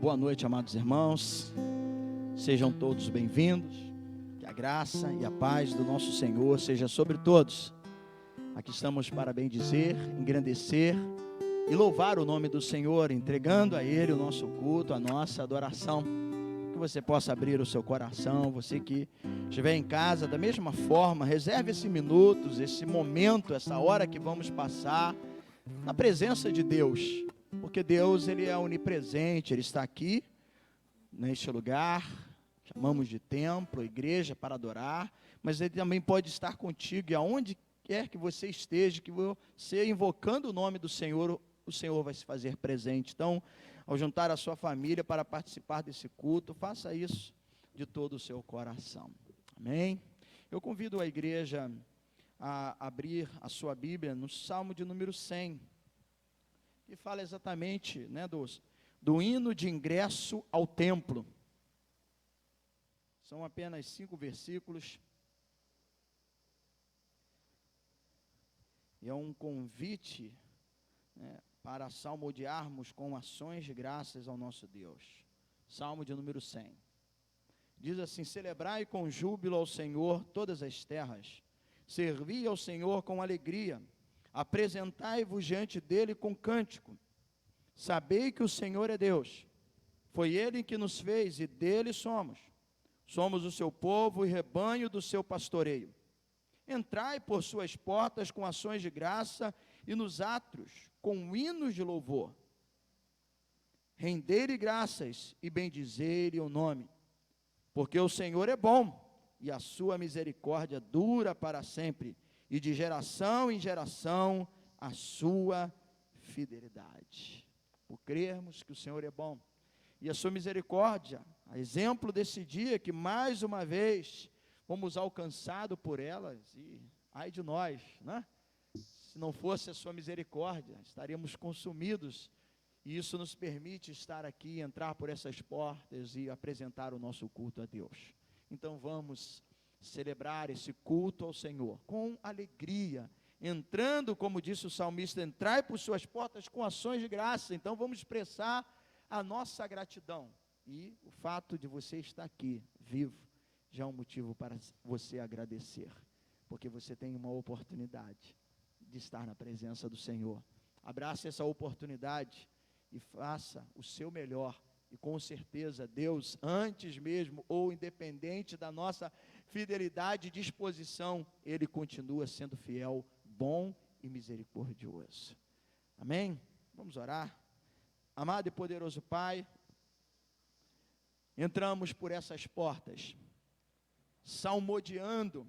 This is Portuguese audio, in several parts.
Boa noite, amados irmãos. Sejam todos bem-vindos. Que a graça e a paz do nosso Senhor seja sobre todos. Aqui estamos para bendizer, engrandecer e louvar o nome do Senhor, entregando a Ele o nosso culto, a nossa adoração. Que você possa abrir o seu coração, você que estiver em casa, da mesma forma, reserve esses minutos, esse momento, essa hora que vamos passar na presença de Deus. Porque Deus, Ele é onipresente, Ele está aqui, neste lugar, chamamos de templo, igreja, para adorar, mas Ele também pode estar contigo, e aonde quer que você esteja, que você invocando o nome do Senhor, o Senhor vai se fazer presente. Então, ao juntar a sua família para participar desse culto, faça isso de todo o seu coração. Amém? Eu convido a igreja a abrir a sua Bíblia no Salmo de número 100, que fala exatamente, né, do hino de ingresso ao templo. São apenas 5 versículos. E é um convite, né, para salmodiarmos com ações de graças ao nosso Deus. Salmo de número 100. Diz assim: celebrai com júbilo ao Senhor todas as terras, servi ao Senhor com alegria, apresentai-vos diante dele com cântico. Sabei que o Senhor é Deus, foi Ele que nos fez e dele somos. Somos o seu povo e rebanho do seu pastoreio. Entrai por suas portas com ações de graça e nos átrios com hinos de louvor. Rendei-lhe graças e bendizei-lhe o nome, porque o Senhor é bom e a sua misericórdia dura para sempre, e de geração em geração a sua fidelidade. Por crermos que o Senhor é bom e a sua misericórdia, a exemplo desse dia que mais uma vez fomos alcançados por elas, e ai de nós, né? Se não fosse a sua misericórdia, estaríamos consumidos, e isso nos permite estar aqui, entrar por essas portas e apresentar o nosso culto a Deus. Então vamos celebrar esse culto ao Senhor com alegria, entrando, como disse o salmista, entrai por suas portas com ações de graça. Então vamos expressar a nossa gratidão, e o fato de você estar aqui, vivo, já é um motivo para você agradecer, porque você tem uma oportunidade de estar na presença do Senhor. Abrace essa oportunidade e faça o seu melhor, e com certeza Deus, antes mesmo ou independente da nossa fidelidade e disposição, Ele continua sendo fiel, bom e misericordioso. Amém? Vamos orar. Amado e poderoso Pai, entramos por essas portas, salmodiando,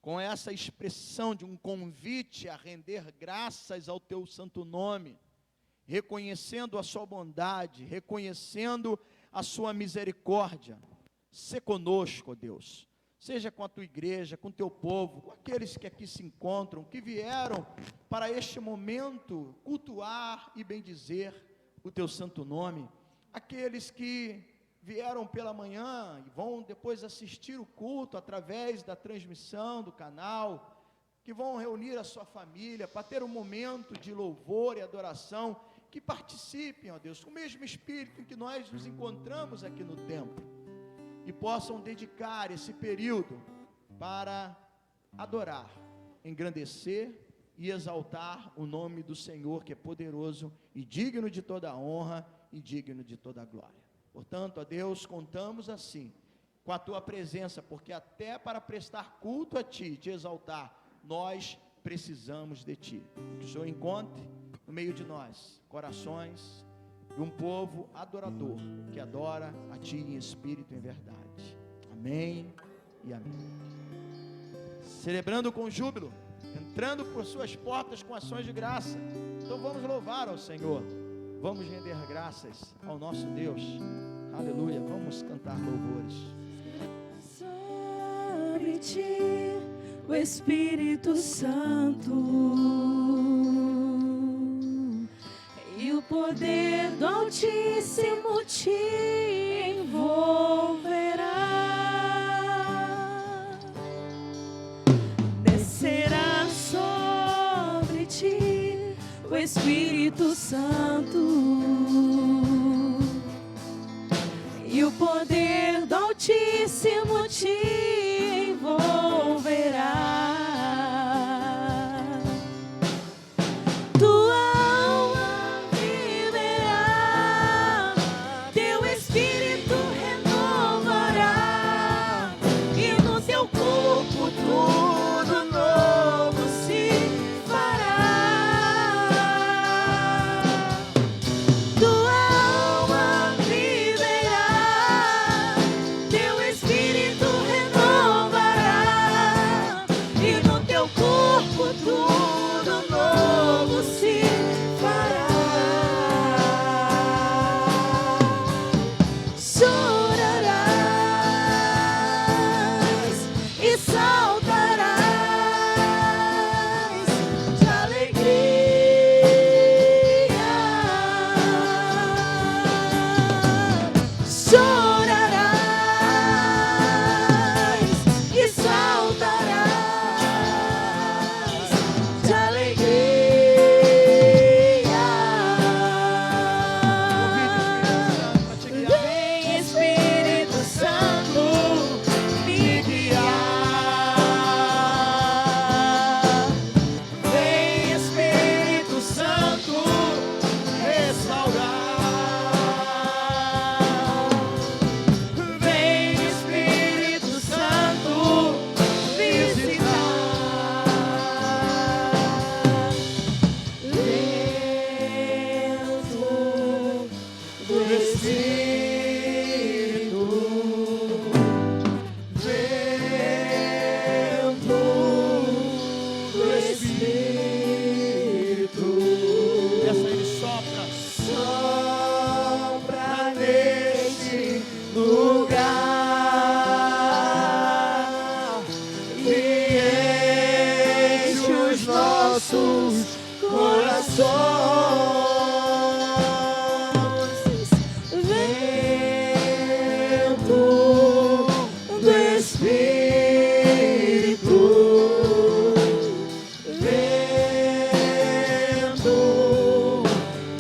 com essa expressão de um convite a render graças ao Teu santo nome, reconhecendo a sua bondade, reconhecendo a sua misericórdia. Sê conosco, ó Deus, seja com a Tua igreja, com o Teu povo, com aqueles que aqui se encontram, que vieram para este momento cultuar e bendizer o Teu santo nome, aqueles que vieram pela manhã e vão depois assistir o culto através da transmissão do canal, que vão reunir a sua família para ter um momento de louvor e adoração, que participem, ó Deus, com o mesmo espírito em que nós nos encontramos aqui no templo, e possam dedicar esse período para adorar, engrandecer e exaltar o nome do Senhor, que é poderoso e digno de toda a honra e digno de toda a glória. Portanto, ó Deus, contamos assim com a Tua presença, porque até para prestar culto a Ti, te exaltar, nós precisamos de Ti. Que o Senhor encontre no meio de nós corações de um povo adorador, que adora a Ti em espírito e em verdade. Amém e amém. Celebrando com júbilo, entrando por suas portas com ações de graça. Então vamos louvar ao Senhor, vamos render graças ao nosso Deus. Aleluia, vamos cantar louvores. Sobre Ti, o Espírito Santo, e o poder do Altíssimo te envolverá. Descerá sobre Ti o Espírito Santo, poder do Altíssimo te envolverá. Tua alma viverá, teu espírito renovará, e no teu corpo tudo novo se fará. Tua alma viverá, teu espírito renovará, e no teu corpo tudo novo se fará. Chorarás e saltarás de alegria. Chorarás e saltarás de alegria. Vem Espírito Santo me guiar. Vem Espírito Santo restaurar. Vem Espírito Santo visitar. Vento do Espírito, vento do Espírito, Peça a Ele, sopra. sopra neste lugar e enche os nossos corações. Vento do Espírito, vento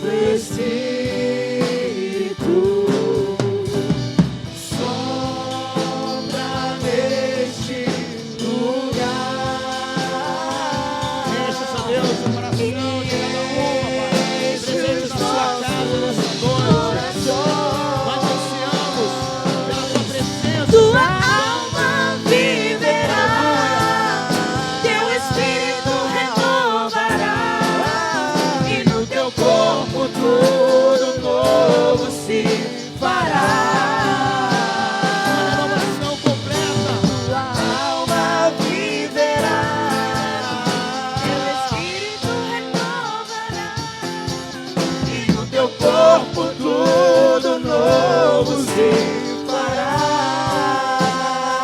do Espírito, sopra neste lugar. Enche, Deus, o coração de cada um, Pai. Presente na sua casa nessa noite. Nós ansiamos pela tua presença. Tua alma viverá, teu espírito renovará, e no teu corpo tudo novo se fará. Uma renovação completa. Tua alma viverá, teu espírito renovará, e no teu corpo tudo novo se fará.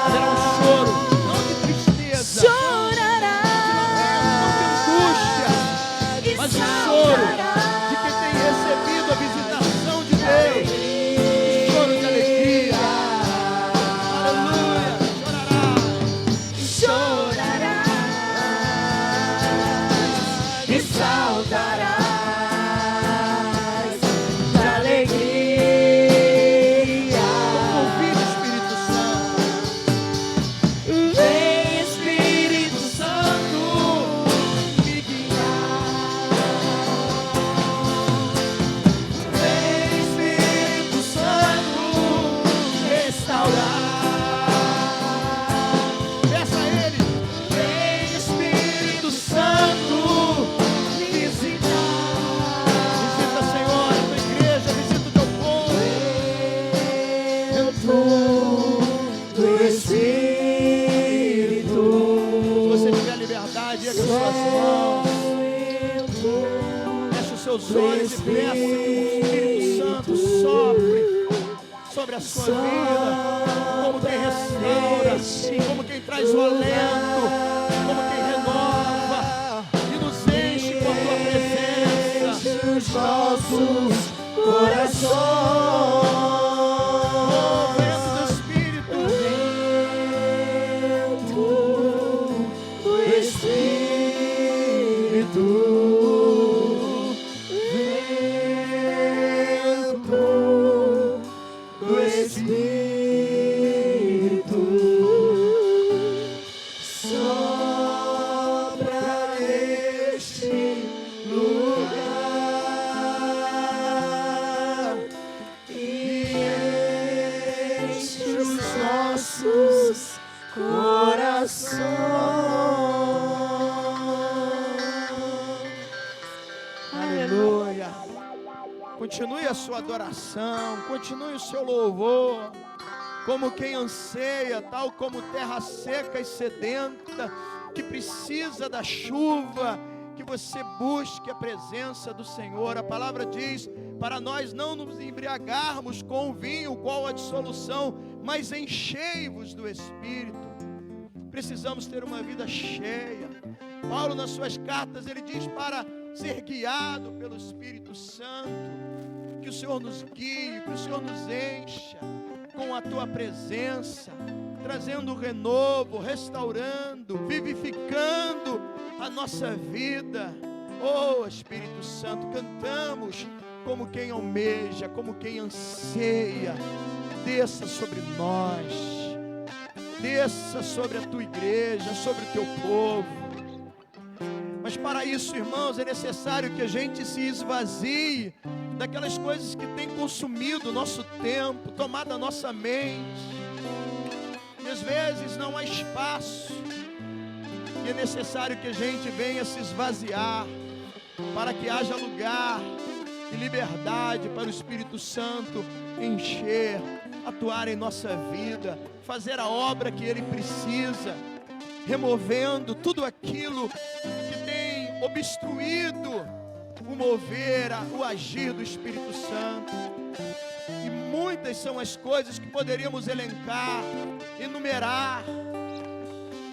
Haverá um choro, não de tristeza, não de angústia, mas o choro de quem tem recebido a visitação de Deus. Um choro de alegria. Aleluia. Chorará. Chorarás e saltarás de alegria. Convide o Espírito Santo. Vem Espírito Santo me guiar. Vem Espírito Santo restaurar. Peça a Ele. Vem Espírito Santo visitar. Visita, Senhor, a tua igreja, visita o teu povo. Vento do Espírito, Se você tiver liberdade, ergue as suas mãos. Feche os seus olhos e peça que o Espírito Santo sopre sobre a sua vida, como quem restaura, como quem traz o alento, como quem renova e nos enche com a tua presença. os nossos corações. Oh, vento do Espírito, Vento do Espírito, vento do Espírito. coração. Aleluia. Continue a sua adoração, continue o seu louvor, como quem anseia, tal como terra seca e sedenta, que precisa da chuva, que você busque a presença do Senhor. A palavra diz para nós não nos embriagarmos com o vinho, qual a dissolução, mas enchei-vos do Espírito. Precisamos ter uma vida cheia. Paulo, nas suas cartas, ele diz para ser guiado pelo Espírito Santo, que o Senhor nos guie, que o Senhor nos encha com a tua presença, trazendo renovo, restaurando, vivificando a nossa vida. Oh, Espírito Santo, cantamos como quem almeja, como quem anseia. Desça sobre nós, desça sobre a tua igreja, sobre o teu povo. Mas para isso, irmãos, é necessário que a gente se esvazie daquelas coisas que têm consumido o nosso tempo, tomado a nossa mente. E às vezes não há espaço. E é necessário que a gente venha se esvaziar, para que haja lugar e liberdade para o Espírito Santo encher, atuar em nossa vida, fazer a obra que Ele precisa, removendo tudo aquilo que tem obstruído o mover, o agir do Espírito Santo. E muitas são as coisas que poderíamos elencar, enumerar,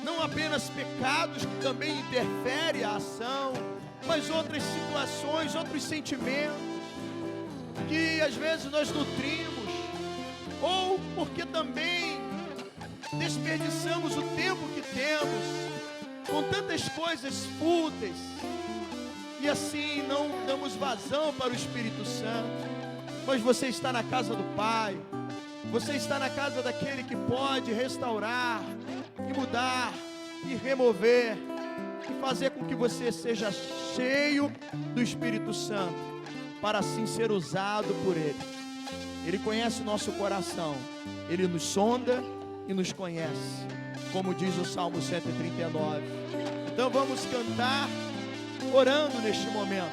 não apenas pecados que também interferem a ação, mas outras situações, outros sentimentos que às vezes nós nutrimos, ou porque também desperdiçamos o tempo que temos com tantas coisas fúteis, e assim não damos vazão para o Espírito Santo. Mas você está na casa do Pai, você está na casa daquele que pode restaurar e mudar e remover e fazer com que você seja cheio do Espírito Santo, para assim ser usado por Ele. Ele conhece o nosso coração, Ele nos sonda e nos conhece, como diz o Salmo 139. Então vamos cantar, orando neste momento,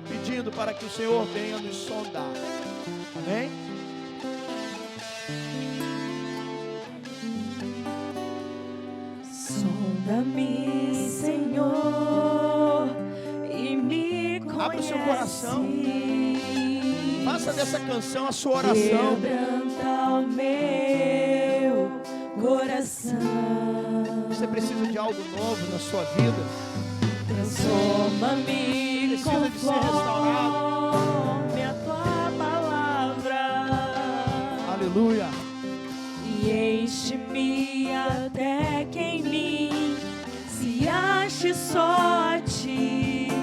pedindo para que o Senhor venha nos sondar. Amém? Sonda-me, Senhor, e me conhece. Abra o seu coração. Faça dessa canção a sua oração. Quebranta o meu coração. Você precisa de algo novo na sua vida. Transforma-me Precisa de ser restaurado. conforme a tua palavra. Aleluia. E enche-me até que em mim se ache só a ti. E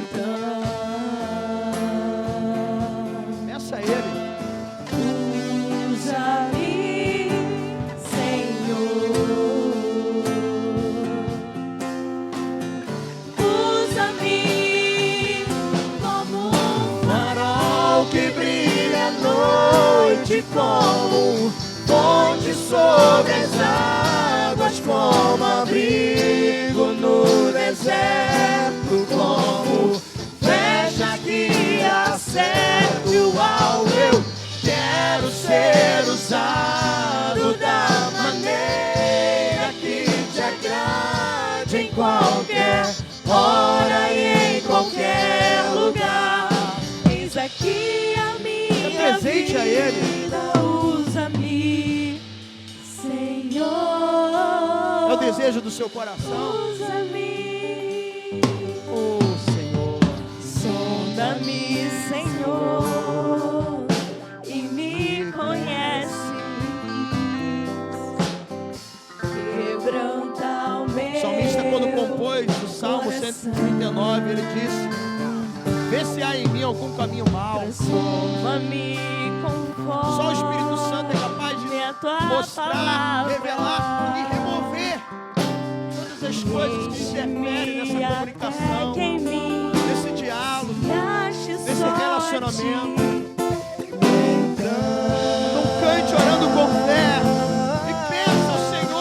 então Peça a Ele. usa-me, Senhor. Usa-me como um farol que brilha à noite, como ponte sobre as águas, como abrigo no deserto, como flecha que acerta o alvo. Eu quero ser usado da maneira que te agrade, em qualquer hora e em qualquer lugar. Eis aqui a minha Apresente a Ele. vida, usa-me, Senhor. É o desejo do seu coração. Usa-me, Oh, Senhor. sonda-me, Senhor, e me conhece. Quebranta o meu O salmista, quando compôs o Salmo 139, ele disse: vê se há em mim algum caminho mau. transforma-me conforme Só o Espírito Santo é capaz de a tua mostrar, palavra. revelar e remover todas as coisas que interferem nessa comunicação, Até que em mim nesse diálogo, se ache nesse só a relacionamento. ti. Não cante orando com fé e peça ao Senhor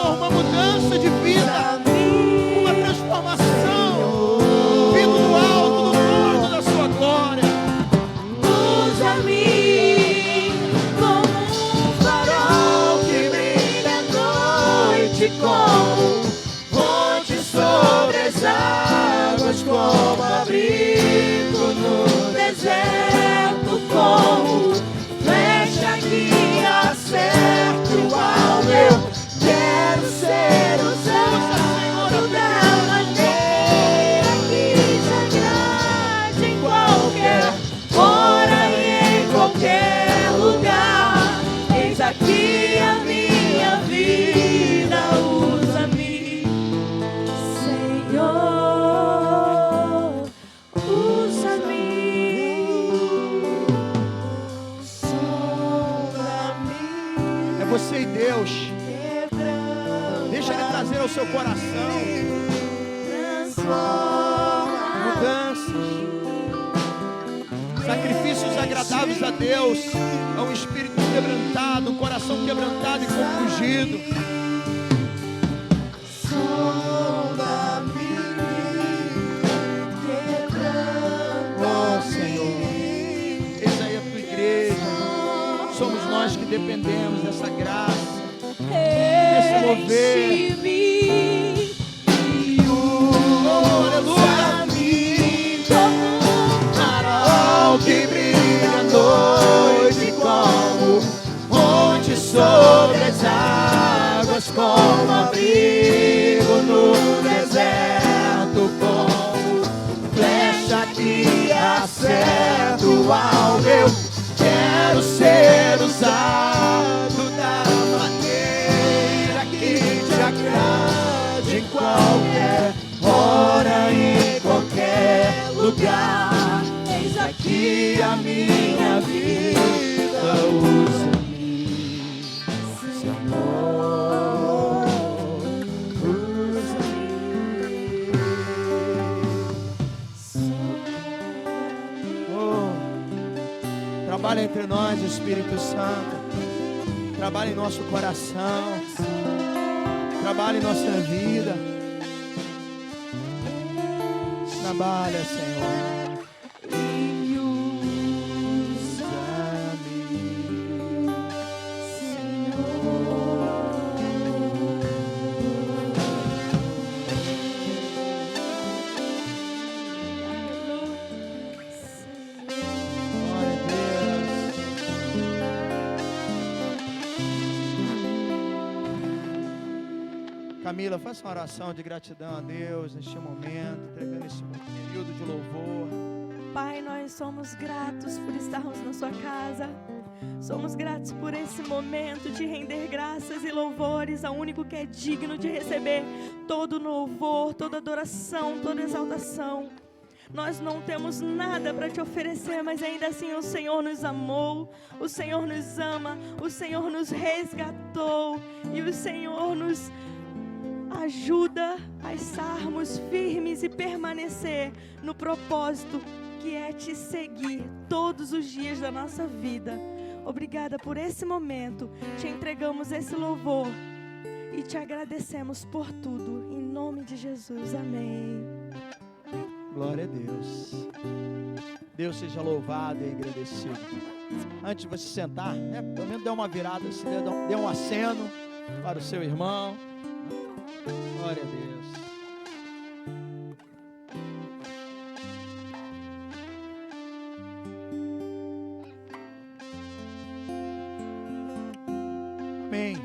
noite como fonte sobre as águas, como abrigo no deserto, como flecha que acerta o alvo. Eu quero ser usado da maneira que te agrade, em qualquer hora e em qualquer lugar. Eis aqui a minha vida, usa-me, Senhor, usa-me, sonda-me. É você e Deus. Deixa Ele trazer ao seu coração mudanças, sacrifícios agradáveis a Deus. É um espírito quebrantado, um coração quebrantado e compungido. Oh Senhor, essa aí é a tua igreja. Somos nós que dependemos dessa graça, desse mover. Que brilha à noite como fonte sobre as águas, como abrigo no deserto, como flecha que acerta o alvo. Eu quero ser usado da maneira que te agrade, em qualquer hora e em qualquer lugar. Aqui a minha vida, usa-me, Senhor, usa-me. Oh, trabalha entre nós, Espírito Santo. Trabalha em nosso coração. Trabalha em nossa vida. Trabalha, Senhor. Camila, faça uma oração de gratidão a Deus neste momento, entregando esse período de louvor. Pai, nós somos gratos por estarmos na sua casa. Somos gratos por esse momento de render graças e louvores ao único que é digno de receber todo louvor, toda adoração, toda exaltação. Nós não temos nada para te oferecer, mas ainda assim o Senhor nos amou, o Senhor nos ama, o Senhor nos resgatou e o Senhor nos ajuda a estarmos firmes e permanecer no propósito que é te seguir todos os dias da nossa vida. Obrigada por esse momento, te entregamos esse louvor e te agradecemos por tudo, em nome de Jesus, amém. Glória a Deus. Deus seja louvado e agradecido. Antes de você sentar, pelo menos dê uma virada, dê um aceno para o seu irmão. Glória a Deus. Amém.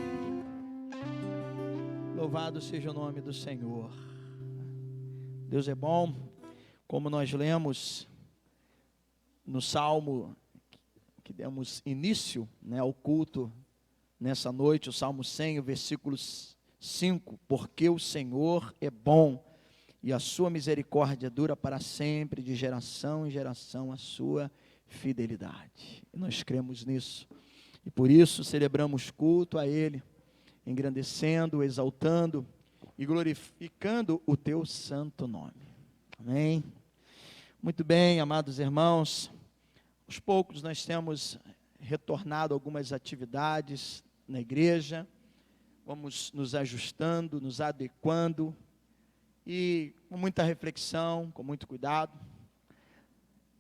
Louvado seja o nome do Senhor. Deus é bom, como nós lemos no Salmo que demos início, ao culto nessa noite, o Salmo 100, o versículo 5, porque o Senhor é bom e a sua misericórdia dura para sempre, de geração em geração a sua fidelidade. E nós cremos nisso e por isso celebramos culto a Ele, engrandecendo, exaltando e glorificando o teu santo nome. Amém. Muito bem, amados irmãos, aos poucos nós temos retornado algumas atividades na igreja. Vamos nos ajustando, nos adequando e com muita reflexão, com muito cuidado.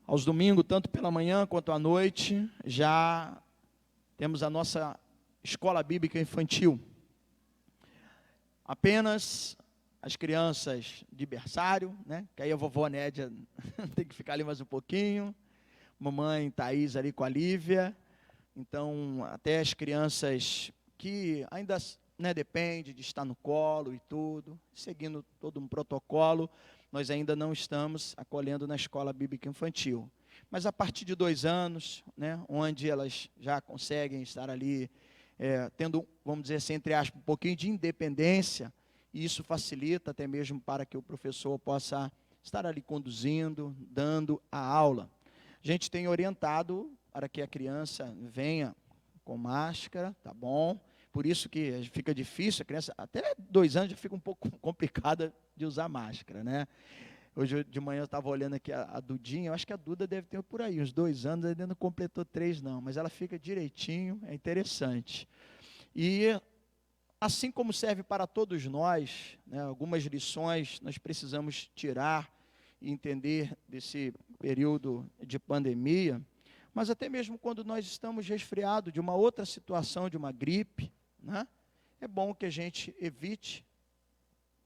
Aos domingos, tanto pela manhã quanto à noite, já temos a nossa escola bíblica infantil. apenas as crianças de berçário, né? Que aí a vovó Nédia tem que ficar ali mais um pouquinho. Mamãe Thaís ali com a Lívia. Então, até as crianças que ainda, né, depende de estar no colo e tudo, seguindo todo um protocolo, nós ainda não estamos acolhendo na escola bíblica infantil. Mas a partir de 2 anos, né, onde elas já conseguem estar ali, tendo, vamos dizer assim, entre aspas, um pouquinho de independência, e isso facilita até mesmo para que o professor possa estar ali conduzindo, dando a aula. A gente tem orientado para que a criança venha com máscara, tá bom? Por isso que fica difícil, a criança, até 2 anos já fica um pouco complicada de usar máscara, né? Hoje de manhã eu estava olhando aqui a Dudinha, eu acho que a Duda deve ter por aí uns 2 anos, ainda não completou 3 não, mas ela fica direitinho, é interessante. E assim como serve para todos nós, né, algumas lições nós precisamos tirar e entender desse período de pandemia, mas até mesmo quando nós estamos resfriados de uma outra situação, de uma gripe, né, é bom que a gente evite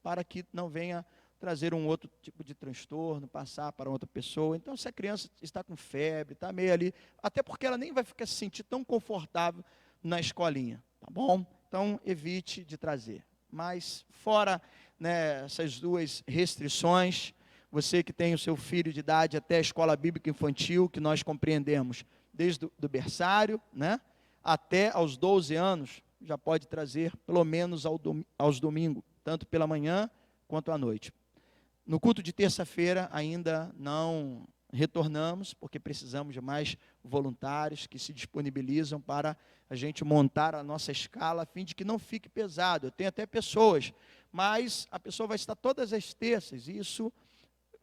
para que não venha trazer um outro tipo de transtorno, passar para outra pessoa. Então, se a criança está com febre, está meio ali, até porque ela nem vai ficar se sentir tão confortável na escolinha, tá bom? Então, evite de trazer. Mas, fora, né, essas 2 restrições, você que tem o seu filho de idade até a escola bíblica infantil, que nós compreendemos desde do berçário, né, até aos 12 anos, já pode trazer pelo menos aos domingos, tanto pela manhã quanto à noite. No culto de terça-feira ainda não retornamos, porque precisamos de mais voluntários que se disponibilizam para a gente montar a nossa escala, a fim de que não fique pesado. Eu tenho até pessoas, mas a pessoa vai estar todas as terças, e isso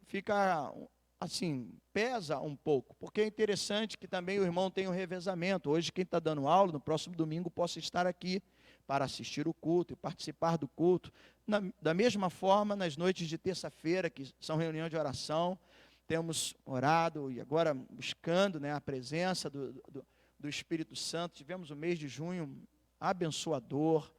fica, assim, pesa um pouco, porque é interessante que também o irmão tenha um revezamento. Hoje quem está dando aula, no próximo domingo possa estar aqui para assistir o culto e participar do culto. Da mesma forma, nas noites de terça-feira, que são reuniões de oração, temos orado e agora buscando, né, a presença do Espírito Santo. Tivemos o mês de junho abençoador,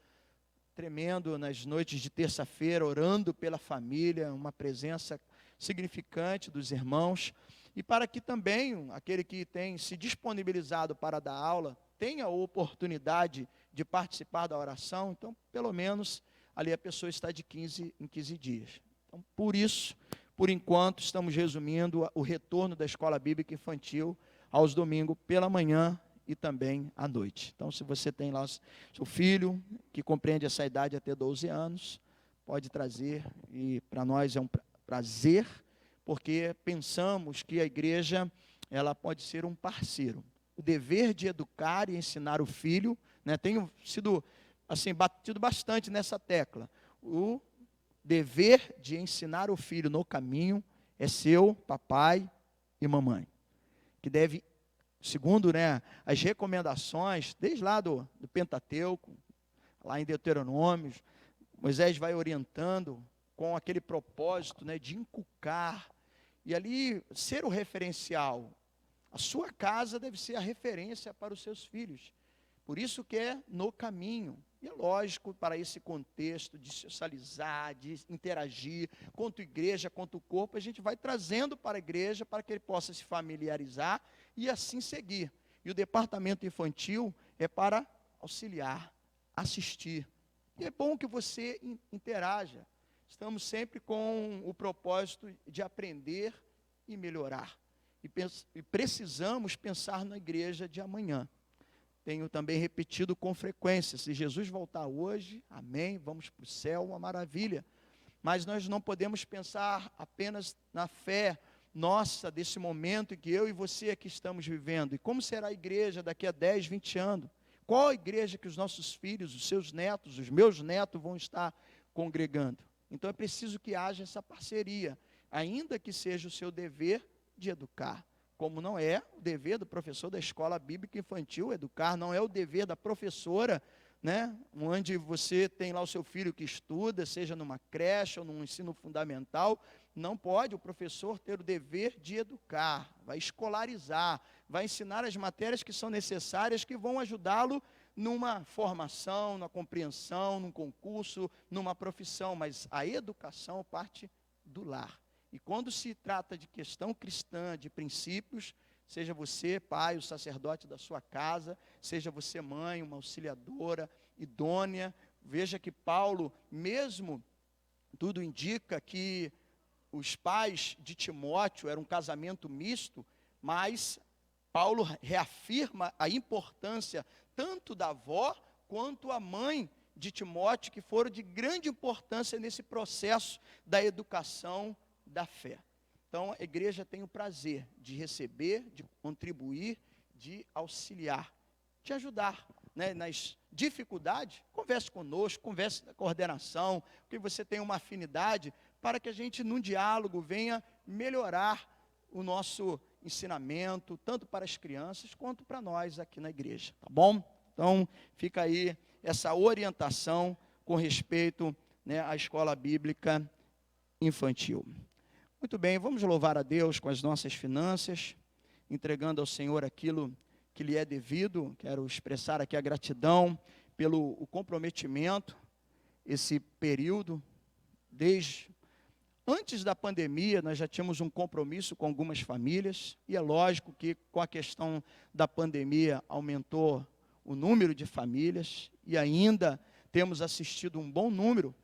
tremendo nas noites de terça-feira, orando pela família, uma presença significante dos irmãos. E para que também aquele que tem se disponibilizado para dar aula tenha a oportunidade de participar da oração, então, pelo menos, ali a pessoa está de 15 em 15 dias. Então, por isso, por enquanto, estamos resumindo o retorno da escola bíblica infantil aos domingos pela manhã e também à noite. Então, se você tem lá seu filho, que compreende essa idade até 12 anos, pode trazer, e para nós é um prazer, porque pensamos que a igreja, ela pode ser um parceiro. O dever de educar e ensinar o filho, né, tenho sido, assim, batido bastante nessa tecla. O dever de ensinar o filho no caminho é seu papai e mamãe, que deve, segundo, né, as recomendações, desde lá do Pentateuco, lá em Deuteronômio, Moisés vai orientando com aquele propósito, né, de inculcar, e ali ser o referencial. A sua casa deve ser a referência para os seus filhos. Por isso que é no caminho. E é lógico, para esse contexto de socializar, de interagir, quanto igreja, quanto corpo, a gente vai trazendo para a igreja para que ele possa se familiarizar e assim seguir. E o departamento infantil é para auxiliar, assistir. E é bom que você interaja. Estamos sempre com o propósito de aprender e melhorar. E precisamos pensar na igreja de amanhã. Tenho também repetido com frequência, se Jesus voltar hoje, amém, vamos para o céu, uma maravilha. Mas nós não podemos pensar apenas na fé nossa, desse momento em que eu e você aqui estamos vivendo. E como será a igreja daqui a 10, 20 anos? Qual a igreja que os nossos filhos, os seus netos, os meus netos vão estar congregando? Então é preciso que haja essa parceria, ainda que seja o seu dever de educar. Como não é o dever do professor da escola bíblica infantil educar, não é o dever da professora, né, onde você tem lá o seu filho que estuda, seja numa creche ou num ensino fundamental, não pode o professor ter o dever de educar, vai escolarizar, vai ensinar as matérias que são necessárias, que vão ajudá-lo numa formação, na compreensão, num concurso, numa profissão, mas a educação parte do lar. E quando se trata de questão cristã, de princípios, seja você, pai, o sacerdote da sua casa, seja você, mãe, uma auxiliadora, idônea, veja que Paulo, mesmo, tudo indica que os pais de Timóteo eram um casamento misto, mas Paulo reafirma a importância tanto da avó quanto a mãe de Timóteo, que foram de grande importância nesse processo da educação da fé. Então, a igreja tem o prazer de receber, de contribuir, de auxiliar, de ajudar, né, nas dificuldades. Converse conosco, converse na coordenação, porque você tem uma afinidade, para que a gente, num diálogo, venha melhorar o nosso ensinamento, tanto para as crianças, quanto para nós aqui na igreja, tá bom? Então, fica aí essa orientação com respeito, né, à escola bíblica infantil. Muito bem, vamos louvar a Deus com as nossas finanças, entregando ao Senhor aquilo que lhe é devido. Quero expressar aqui a gratidão pelo o comprometimento, esse período, desde antes da pandemia, nós já tínhamos um compromisso com algumas famílias, e é lógico que com a questão da pandemia aumentou o número de famílias, e ainda temos assistido um bom número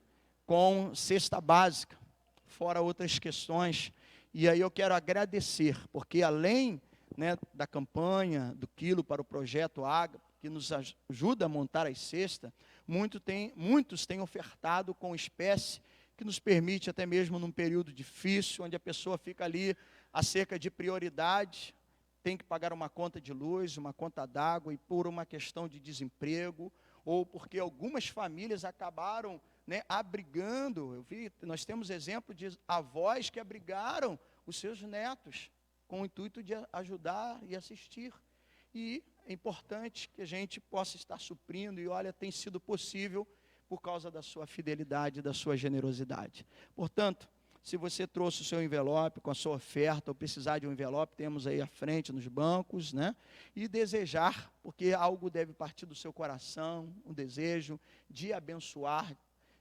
com cesta básica, fora outras questões. E aí eu quero agradecer, porque além, né, da campanha do quilo para o projeto Água, que nos ajuda a montar as cestas, muitos têm ofertado com espécie, que nos permite até mesmo num período difícil, onde a pessoa fica ali acerca de prioridade, tem que pagar uma conta de luz, uma conta d'água, e por uma questão de desemprego, ou porque algumas famílias acabaram, né, abrigando. Nós temos exemplo de avós que abrigaram os seus netos, com o intuito de ajudar e assistir. E é importante que a gente possa estar suprindo, e olha, tem sido possível por causa da sua fidelidade, da sua generosidade. Portanto, se você trouxe o seu envelope com a sua oferta, ou precisar de um envelope, temos aí à frente nos bancos, né? E desejar, porque algo deve partir do seu coração, um desejo de abençoar,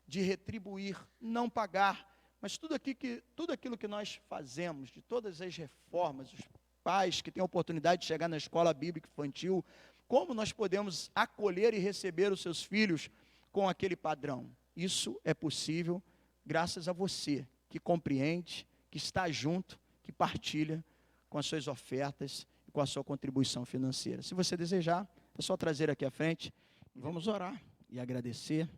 de retribuir, não pagar, mas tudo aquilo que nós fazemos, de todas as reformas, os pais que têm a oportunidade de chegar na escola bíblica infantil, como nós podemos acolher e receber os seus filhos com aquele padrão? Isso é possível graças a você, que compreende, que está junto, que partilha com as suas ofertas e com a sua contribuição financeira. Se você desejar, é só trazer aqui à frente, e vamos orar e agradecer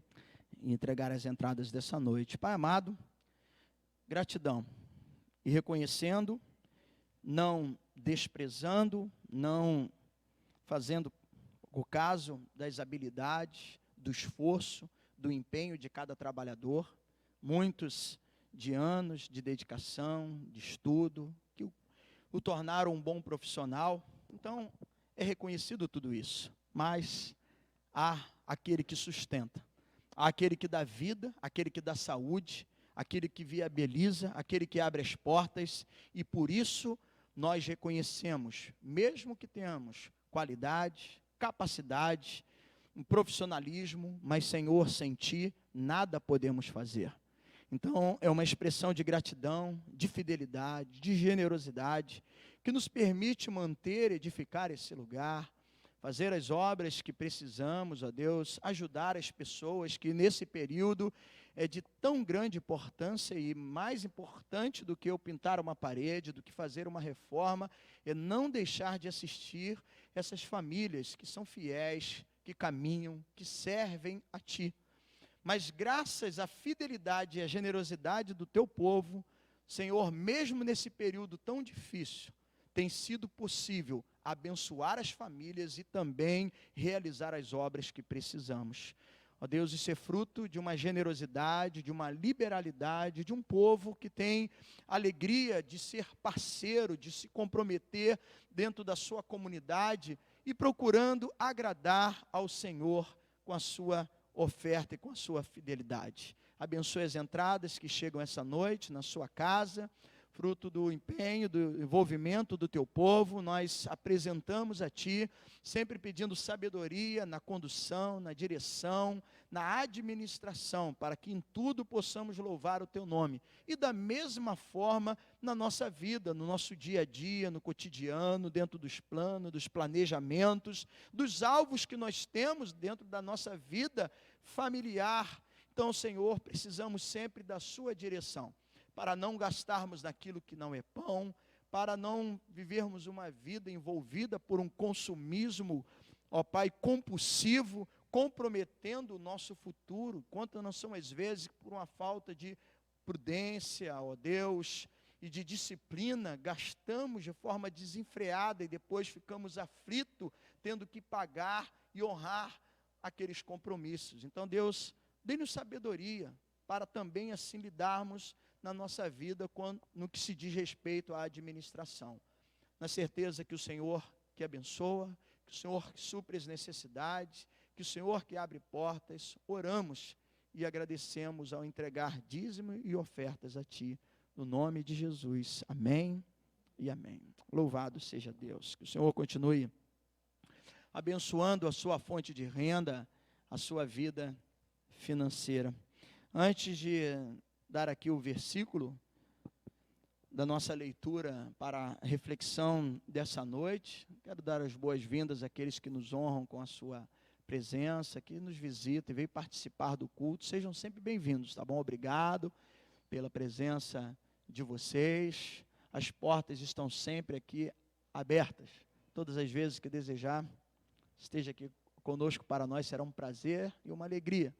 e entregar as entradas dessa noite. Pai amado, gratidão, e reconhecendo, não desprezando, não fazendo o caso das habilidades, do esforço, do empenho de cada trabalhador, muitos de anos de dedicação, de estudo, que o tornaram um bom profissional. Então, é reconhecido tudo isso, mas há aquele que sustenta, há aquele que dá vida, aquele que dá saúde, aquele que viabiliza, aquele que abre as portas, e por isso nós reconhecemos, mesmo que tenhamos qualidade, capacidade, um profissionalismo, mas, Senhor, sem Ti, nada podemos fazer. Então, é uma expressão de gratidão, de fidelidade, de generosidade, que nos permite manter, edificar esse lugar, fazer as obras que precisamos, ó Deus, ajudar as pessoas que nesse período é de tão grande importância, e mais importante do que eu pintar uma parede, do que fazer uma reforma, é não deixar de assistir essas famílias que são fiéis, que caminham, que servem a Ti. Mas graças à fidelidade e à generosidade do Teu povo, Senhor, mesmo nesse período tão difícil, tem sido possível abençoar as famílias e também realizar as obras que precisamos. Ó Deus, isso é fruto de uma generosidade, de uma liberalidade, de um povo que tem alegria de ser parceiro, de se comprometer dentro da sua comunidade e procurando agradar ao Senhor com a sua oferta e com a sua fidelidade. Abençoe as entradas que chegam essa noite na sua casa, fruto do empenho, do envolvimento do teu povo. Nós apresentamos a Ti, sempre pedindo sabedoria na condução, na direção, na administração, para que em tudo possamos louvar o Teu nome. E da mesma forma, na nossa vida, no nosso dia a dia, no cotidiano, dentro dos planos, dos planejamentos, dos alvos que nós temos dentro da nossa vida familiar. Então, Senhor, precisamos sempre da Sua direção, para não gastarmos naquilo que não é pão, para não vivermos uma vida envolvida por um consumismo, ó Pai, compulsivo, comprometendo o nosso futuro, quanto não são às vezes por uma falta de prudência, ó Deus, e de disciplina, gastamos de forma desenfreada e depois ficamos aflitos, tendo que pagar e honrar aqueles compromissos. Então, Deus, dê-nos sabedoria para também assim lidarmos na nossa vida no que se diz respeito à administração. Na certeza que o Senhor que abençoa, que o Senhor que supre as necessidades, que o Senhor que abre portas, oramos e agradecemos ao entregar dízimo e ofertas a Ti, no nome de Jesus. Amém e amém. Louvado seja Deus. Que o Senhor continue abençoando a sua fonte de renda, a sua vida financeira. Antes de dar aqui o versículo da nossa leitura para a reflexão dessa noite, quero dar as boas-vindas àqueles que nos honram com a sua presença, que nos visitam e veio participar do culto. Sejam sempre bem-vindos, tá bom? Obrigado pela presença de vocês. As portas estão sempre aqui abertas. Todas as vezes que desejar, esteja aqui conosco. Para nós será um prazer e uma alegria.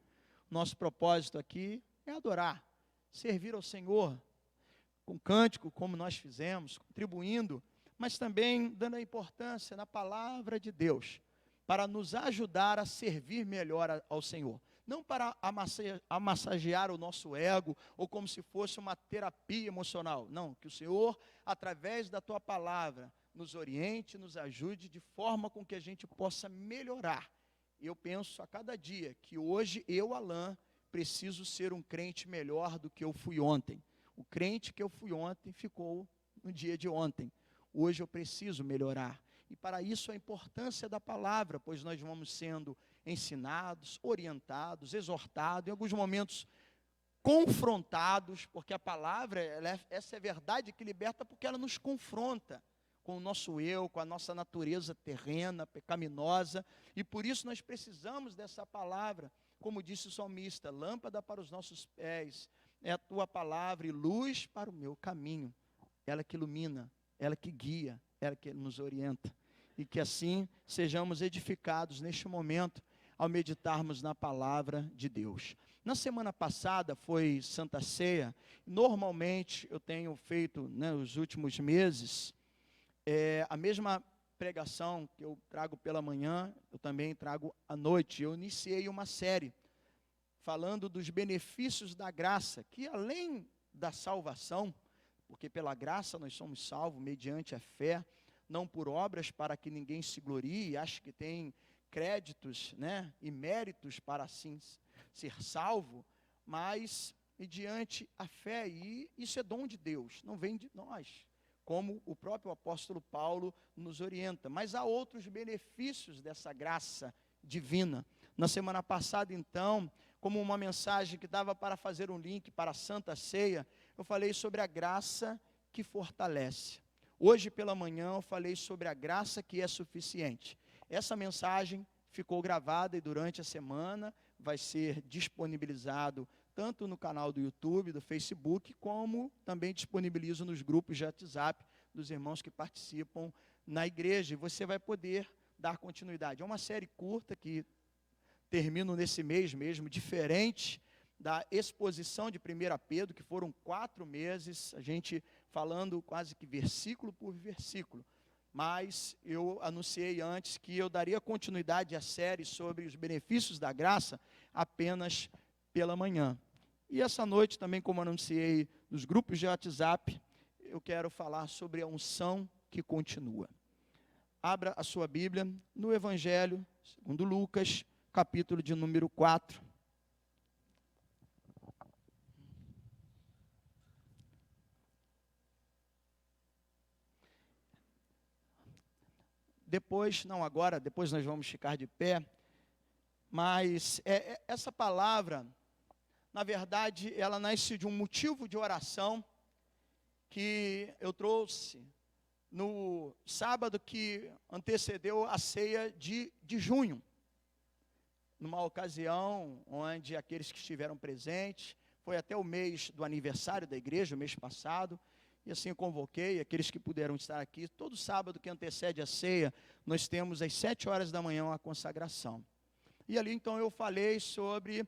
Nosso propósito aqui é adorar, servir ao Senhor, com cântico, como nós fizemos, contribuindo, mas também dando a importância na palavra de Deus, para nos ajudar a servir melhor ao Senhor. Não para amassagear o nosso ego, ou como se fosse uma terapia emocional. Não, que o Senhor, através da Tua palavra, nos oriente, nos ajude, de forma com que a gente possa melhorar. Eu penso a cada dia que hoje eu, Alain, preciso ser um crente melhor do que eu fui ontem. O crente que eu fui ontem ficou no dia de ontem. Hoje eu preciso melhorar. E para isso a importância da palavra, pois nós vamos sendo ensinados, orientados, exortados, em alguns momentos confrontados, porque a palavra, essa é a verdade que liberta, porque ela nos confronta com o nosso eu, com a nossa natureza terrena, pecaminosa, e por isso nós precisamos dessa palavra. Como disse o salmista, lâmpada para os nossos pés é a Tua palavra e luz para o meu caminho. Ela que ilumina, ela que guia, ela que nos orienta. E que assim sejamos edificados neste momento, ao meditarmos na palavra de Deus. Na semana passada foi Santa Ceia. Normalmente eu tenho feito, nos últimos meses, a mesma pregação que eu trago pela manhã, eu também trago à noite. Eu iniciei uma série falando dos benefícios da graça, que além da salvação, porque pela graça nós somos salvos mediante a fé, não por obras para que ninguém se glorie, ache que tem créditos, e méritos para assim ser salvo, mas mediante a fé, e isso é dom de Deus, não vem de nós, como o próprio apóstolo Paulo nos orienta. Mas há outros benefícios dessa graça divina. Na semana passada, então, como uma mensagem que dava para fazer um link para a Santa Ceia, eu falei sobre a graça que fortalece. Hoje pela manhã eu falei sobre a graça que é suficiente. Essa mensagem ficou gravada e durante a semana vai ser disponibilizado tanto no canal do YouTube, do Facebook, como também disponibilizo nos grupos de WhatsApp dos irmãos que participam na igreja. E você vai poder dar continuidade. É uma série curta que termino nesse mês mesmo, diferente da exposição de 1 Pedro, que foram 4 meses, a gente falando quase que versículo por versículo. Mas eu anunciei antes que eu daria continuidade à série sobre os benefícios da graça apenas pela manhã. E essa noite também, como anunciei nos grupos de WhatsApp, eu quero falar sobre a unção que continua. Abra a sua Bíblia no Evangelho segundo Lucas, capítulo de número 4. depois nós vamos ficar de pé, mas essa palavra, na verdade, ela nasce de um motivo de oração que eu trouxe no sábado que antecedeu a ceia de junho, numa ocasião onde aqueles que estiveram presentes, foi até o mês do aniversário da igreja, o mês passado, e assim eu convoquei aqueles que puderam estar aqui. Todo sábado que antecede a ceia, nós temos às 7 horas da manhã a consagração. E ali então eu falei sobre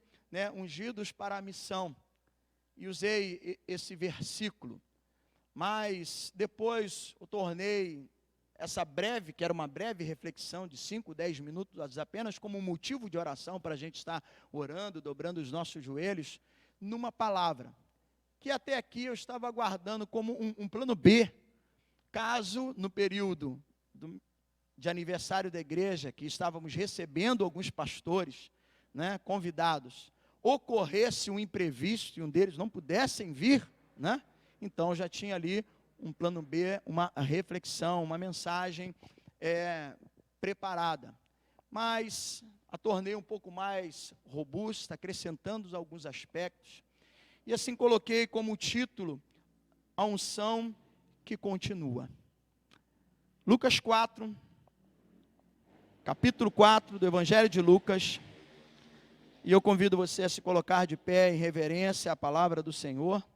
ungidos para a missão, e usei esse versículo. Mas depois eu tornei essa breve, que era uma breve reflexão de 5, 10 minutos, apenas como um motivo de oração para a gente estar orando, dobrando os nossos joelhos, numa palavra, que até aqui eu estava aguardando como um plano B, caso no período de aniversário da igreja, que estávamos recebendo alguns pastores, convidados, ocorresse um imprevisto e um deles não pudessem vir, então já tinha ali um plano B, uma reflexão, uma mensagem preparada. Mas a tornei um pouco mais robusta, acrescentando alguns aspectos. E assim coloquei como título, a unção que continua. Lucas 4, capítulo 4 do Evangelho de Lucas. E eu convido você a se colocar de pé em reverência à palavra do Senhor,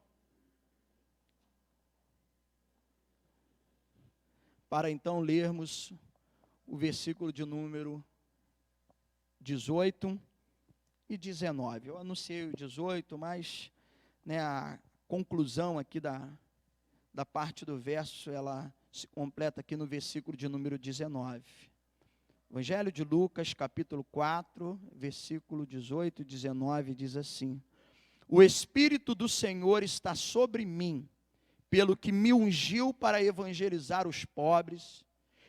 para então lermos o versículo de número 18 e 19. Eu anunciei o 18, mas a conclusão aqui da parte do verso, ela se completa aqui no versículo de número 19. Evangelho de Lucas, capítulo 4, versículo 18 e 19, diz assim: O Espírito do Senhor está sobre mim, pelo que me ungiu para evangelizar os pobres,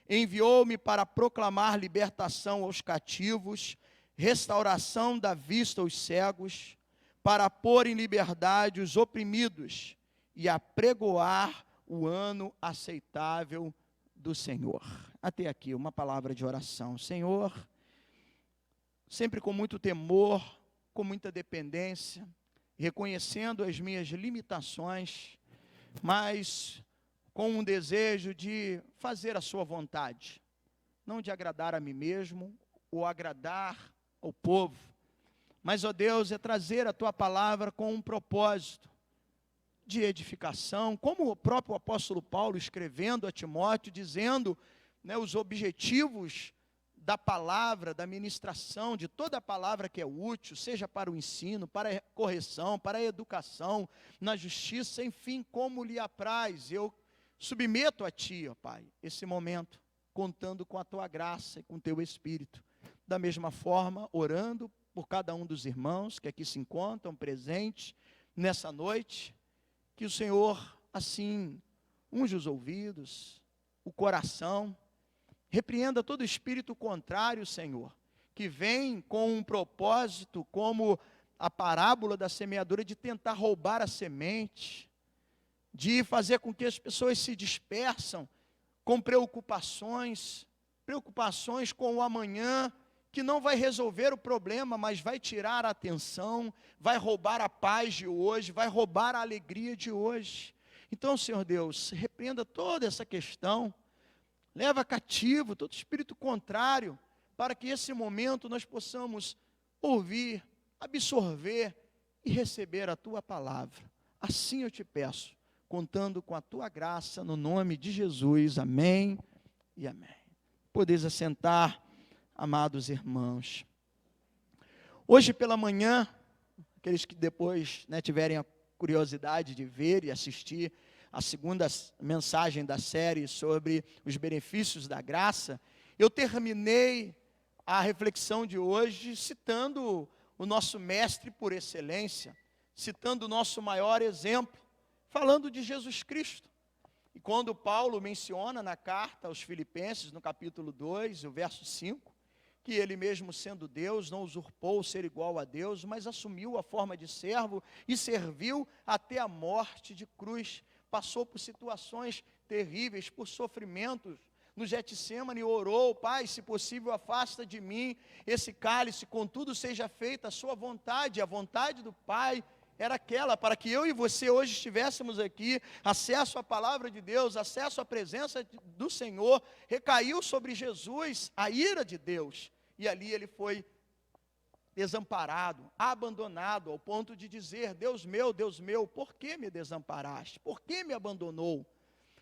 enviou-me para proclamar libertação aos cativos, restauração da vista aos cegos, para pôr em liberdade os oprimidos e apregoar o ano aceitável do Senhor. Até aqui, uma palavra de oração. Senhor, sempre com muito temor, com muita dependência, reconhecendo as minhas limitações, mas com um desejo de fazer a sua vontade, não de agradar a mim mesmo, ou agradar ao povo, mas, ó Deus, é trazer a tua palavra com um propósito de edificação, como o próprio apóstolo Paulo escrevendo a Timóteo, dizendo os objetivos da palavra, da ministração, de toda a palavra que é útil, seja para o ensino, para a correção, para a educação, na justiça, enfim, como lhe apraz. Eu submeto a Ti, ó Pai, esse momento, contando com a Tua graça e com o Teu Espírito. Da mesma forma, orando por cada um dos irmãos que aqui se encontram presentes nessa noite, que o Senhor, assim, unge os ouvidos, o coração, repreenda todo espírito contrário, Senhor, que vem com um propósito, como a parábola da semeadura, de tentar roubar a semente, de fazer com que as pessoas se dispersam com preocupações com o amanhã, que não vai resolver o problema, mas vai tirar a atenção, vai roubar a paz de hoje, vai roubar a alegria de hoje. Então, Senhor Deus, repreenda toda essa questão, leva cativo todo espírito contrário, para que esse momento nós possamos ouvir, absorver e receber a Tua palavra. Assim eu te peço, contando com a Tua graça, no nome de Jesus, amém e amém. Podeis assentar, amados irmãos. Hoje pela manhã, aqueles que depois tiverem a curiosidade de ver e assistir a segunda mensagem da série sobre os benefícios da graça, eu terminei a reflexão de hoje citando o nosso mestre por excelência, citando o nosso maior exemplo, falando de Jesus Cristo. E quando Paulo menciona na carta aos Filipenses, no capítulo 2, o verso 5, que ele mesmo sendo Deus, não usurpou o ser igual a Deus, mas assumiu a forma de servo e serviu até a morte de cruz. Passou por situações terríveis, por sofrimentos no Getsêmani orou: Pai, se possível, afasta de mim esse cálice, contudo seja feita a sua vontade. A vontade do Pai era aquela, para que eu e você hoje estivéssemos aqui, acesso à palavra de Deus, acesso à presença do Senhor. Recaiu sobre Jesus a ira de Deus, e ali ele foi desamparado, abandonado, ao ponto de dizer: Deus meu, por que me desamparaste? Por que me abandonou?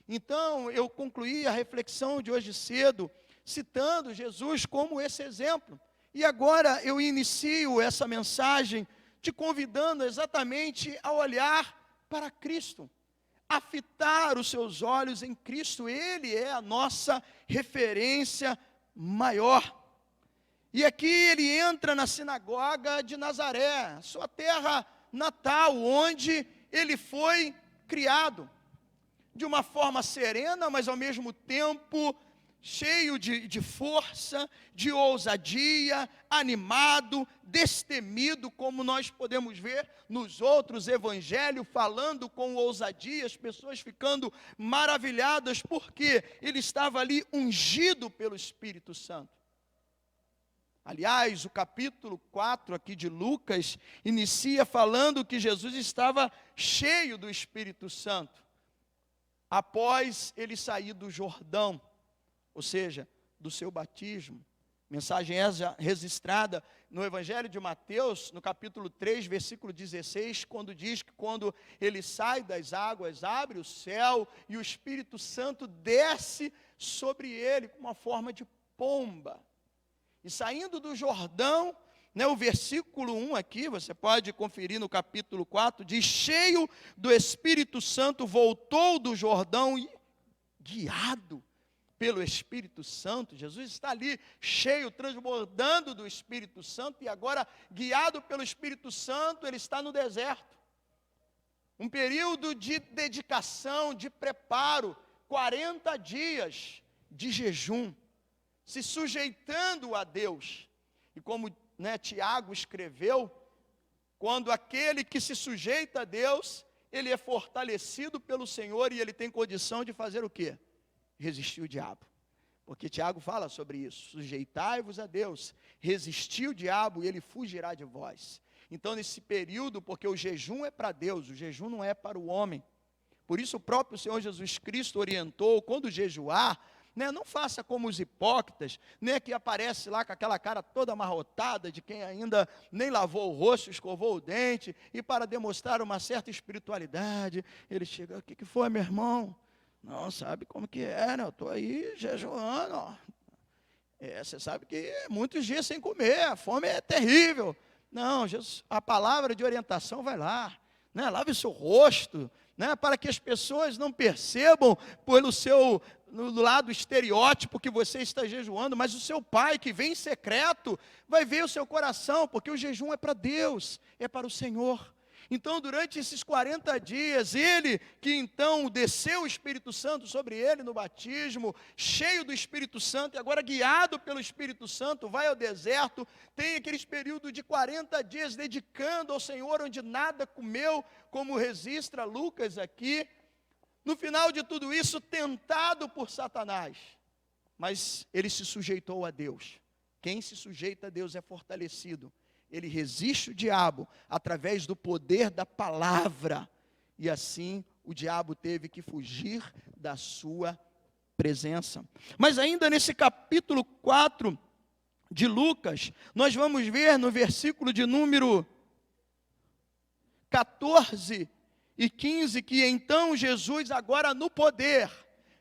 Então, eu concluí a reflexão de hoje cedo, citando Jesus como esse exemplo. E agora eu inicio essa mensagem te convidando exatamente a olhar para Cristo, a fitar os seus olhos em Cristo. Ele é a nossa referência maior. E aqui ele entra na sinagoga de Nazaré, sua terra natal, onde ele foi criado, de uma forma serena, mas ao mesmo tempo cheio de força, de ousadia, animado, destemido, como nós podemos ver nos outros evangelhos, falando com ousadia, as pessoas ficando maravilhadas, porque ele estava ali ungido pelo Espírito Santo. Aliás, o capítulo 4 aqui de Lucas inicia falando que Jesus estava cheio do Espírito Santo, após ele sair do Jordão, ou seja, do seu batismo. Mensagem essa registrada no Evangelho de Mateus, no capítulo 3, versículo 16, quando diz que quando ele sai das águas, abre o céu e o Espírito Santo desce sobre ele com uma forma de pomba. E saindo do Jordão, o versículo 1 aqui, você pode conferir no capítulo 4, diz: cheio do Espírito Santo, voltou do Jordão e guiado pelo Espírito Santo. Jesus está ali cheio, transbordando do Espírito Santo, e agora guiado pelo Espírito Santo, ele está no deserto. Um período de dedicação, de preparo, 40 dias de jejum, se sujeitando a Deus. E como Tiago escreveu, quando aquele que se sujeita a Deus, ele é fortalecido pelo Senhor, e ele tem condição de fazer o quê? Resistir o diabo. Porque Tiago fala sobre isso: sujeitai-vos a Deus, resistir o diabo e ele fugirá de vós. Então, nesse período, porque o jejum é para Deus, o jejum não é para o homem, por isso o próprio Senhor Jesus Cristo orientou: quando jejuar, não faça como os hipócritas, que aparece lá com aquela cara toda amarrotada, de quem ainda nem lavou o rosto, escovou o dente, e para demonstrar uma certa espiritualidade, ele chega: o que foi, meu irmão? Não, sabe como que é, eu estou aí jejuando, ó. Você sabe que muitos dias sem comer, a fome é terrível. Não, Jesus, a palavra de orientação vai lá, lave o seu rosto, para que as pessoas não percebam pelo seu no lado estereótipo que você está jejuando, mas o seu Pai que vem em secreto vai ver o seu coração, porque o jejum é para Deus, é para o Senhor. Então, durante esses 40 dias, ele que então desceu o Espírito Santo sobre ele no batismo, cheio do Espírito Santo, e agora guiado pelo Espírito Santo, vai ao deserto, tem aqueles períodos de 40 dias dedicando ao Senhor, onde nada comeu, como registra Lucas aqui. No final de tudo isso, tentado por Satanás, mas ele se sujeitou a Deus. Quem se sujeita a Deus é fortalecido. Ele resiste o diabo através do poder da palavra. E assim o diabo teve que fugir da sua presença. Mas ainda nesse capítulo 4 de Lucas, nós vamos ver no versículo de número 14 e 15, que então Jesus agora no poder,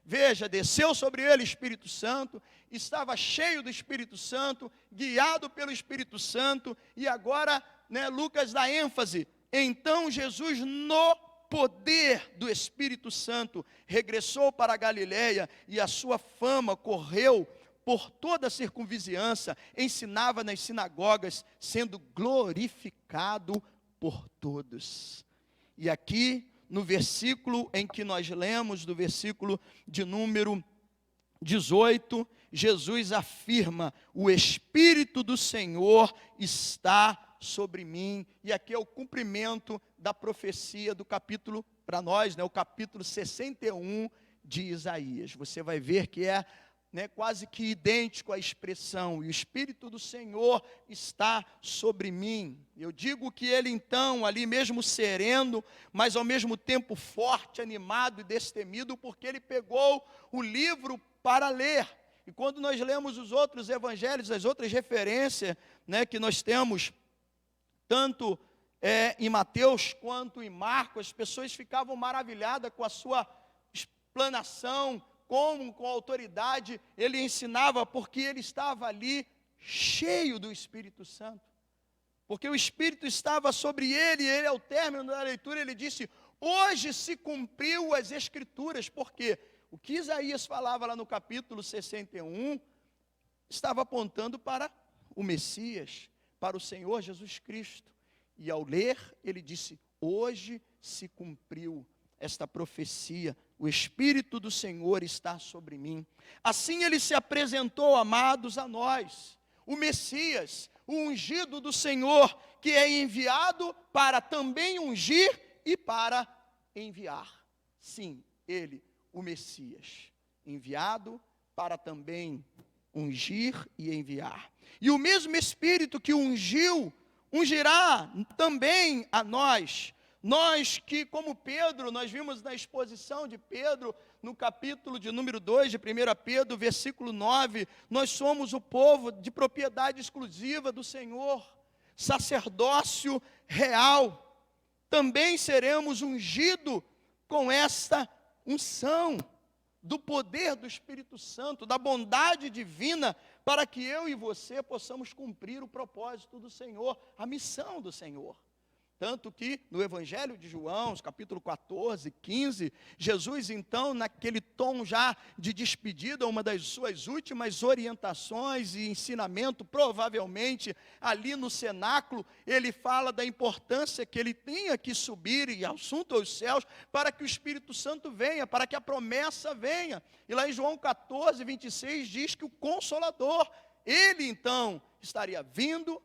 veja, desceu sobre ele o Espírito Santo, estava cheio do Espírito Santo, guiado pelo Espírito Santo, e agora, Lucas dá ênfase: então Jesus no poder do Espírito Santo regressou para a Galileia, e a sua fama correu por toda a circunvizinhança, ensinava nas sinagogas, sendo glorificado por todos. E aqui, no versículo em que nós lemos, do versículo de número 18, Jesus afirma: o Espírito do Senhor está sobre mim. E aqui é o cumprimento da profecia do capítulo, para nós, o capítulo 61 de Isaías. Você vai ver que é né, quase que idêntico à expressão, e o Espírito do Senhor está sobre mim. Eu digo que ele então, ali mesmo sereno, mas ao mesmo tempo forte, animado e destemido, porque ele pegou o livro para ler. E quando nós lemos os outros evangelhos, as outras referências, né, que nós temos, tanto em Mateus quanto em Marcos, as pessoas ficavam maravilhadas com a sua explanação, como com autoridade ele ensinava, porque ele estava ali cheio do Espírito Santo. Porque o Espírito estava sobre ele, e ele, ao término da leitura, ele disse: hoje se cumpriu as Escrituras. Porque o que Isaías falava lá no capítulo 61, estava apontando para o Messias, para o Senhor Jesus Cristo. E ao ler, ele disse: hoje se cumpriu esta profecia, o Espírito do Senhor está sobre mim. Assim ele se apresentou, amados, a nós, o Messias, o ungido do Senhor, que é enviado para também ungir e para enviar. Sim, ele, o Messias, enviado para também ungir e enviar. E o mesmo Espírito que ungiu, ungirá também a nós. Nós que, como Pedro, nós vimos na exposição de Pedro, no capítulo de número 2 de 1 Pedro, versículo 9, nós somos o povo de propriedade exclusiva do Senhor, sacerdócio real. Também seremos ungidos com esta unção do poder do Espírito Santo, da bondade divina, para que eu e você possamos cumprir o propósito do Senhor, a missão do Senhor. Tanto que no Evangelho de João, capítulo 14, 15, Jesus então, naquele tom já de despedida, uma das suas últimas orientações e ensinamento, provavelmente ali no cenáculo, ele fala da importância que ele tinha que subir e assunto aos céus, para que o Espírito Santo venha, para que a promessa venha. E lá em João 14, 26 diz que o Consolador, ele então estaria vindo,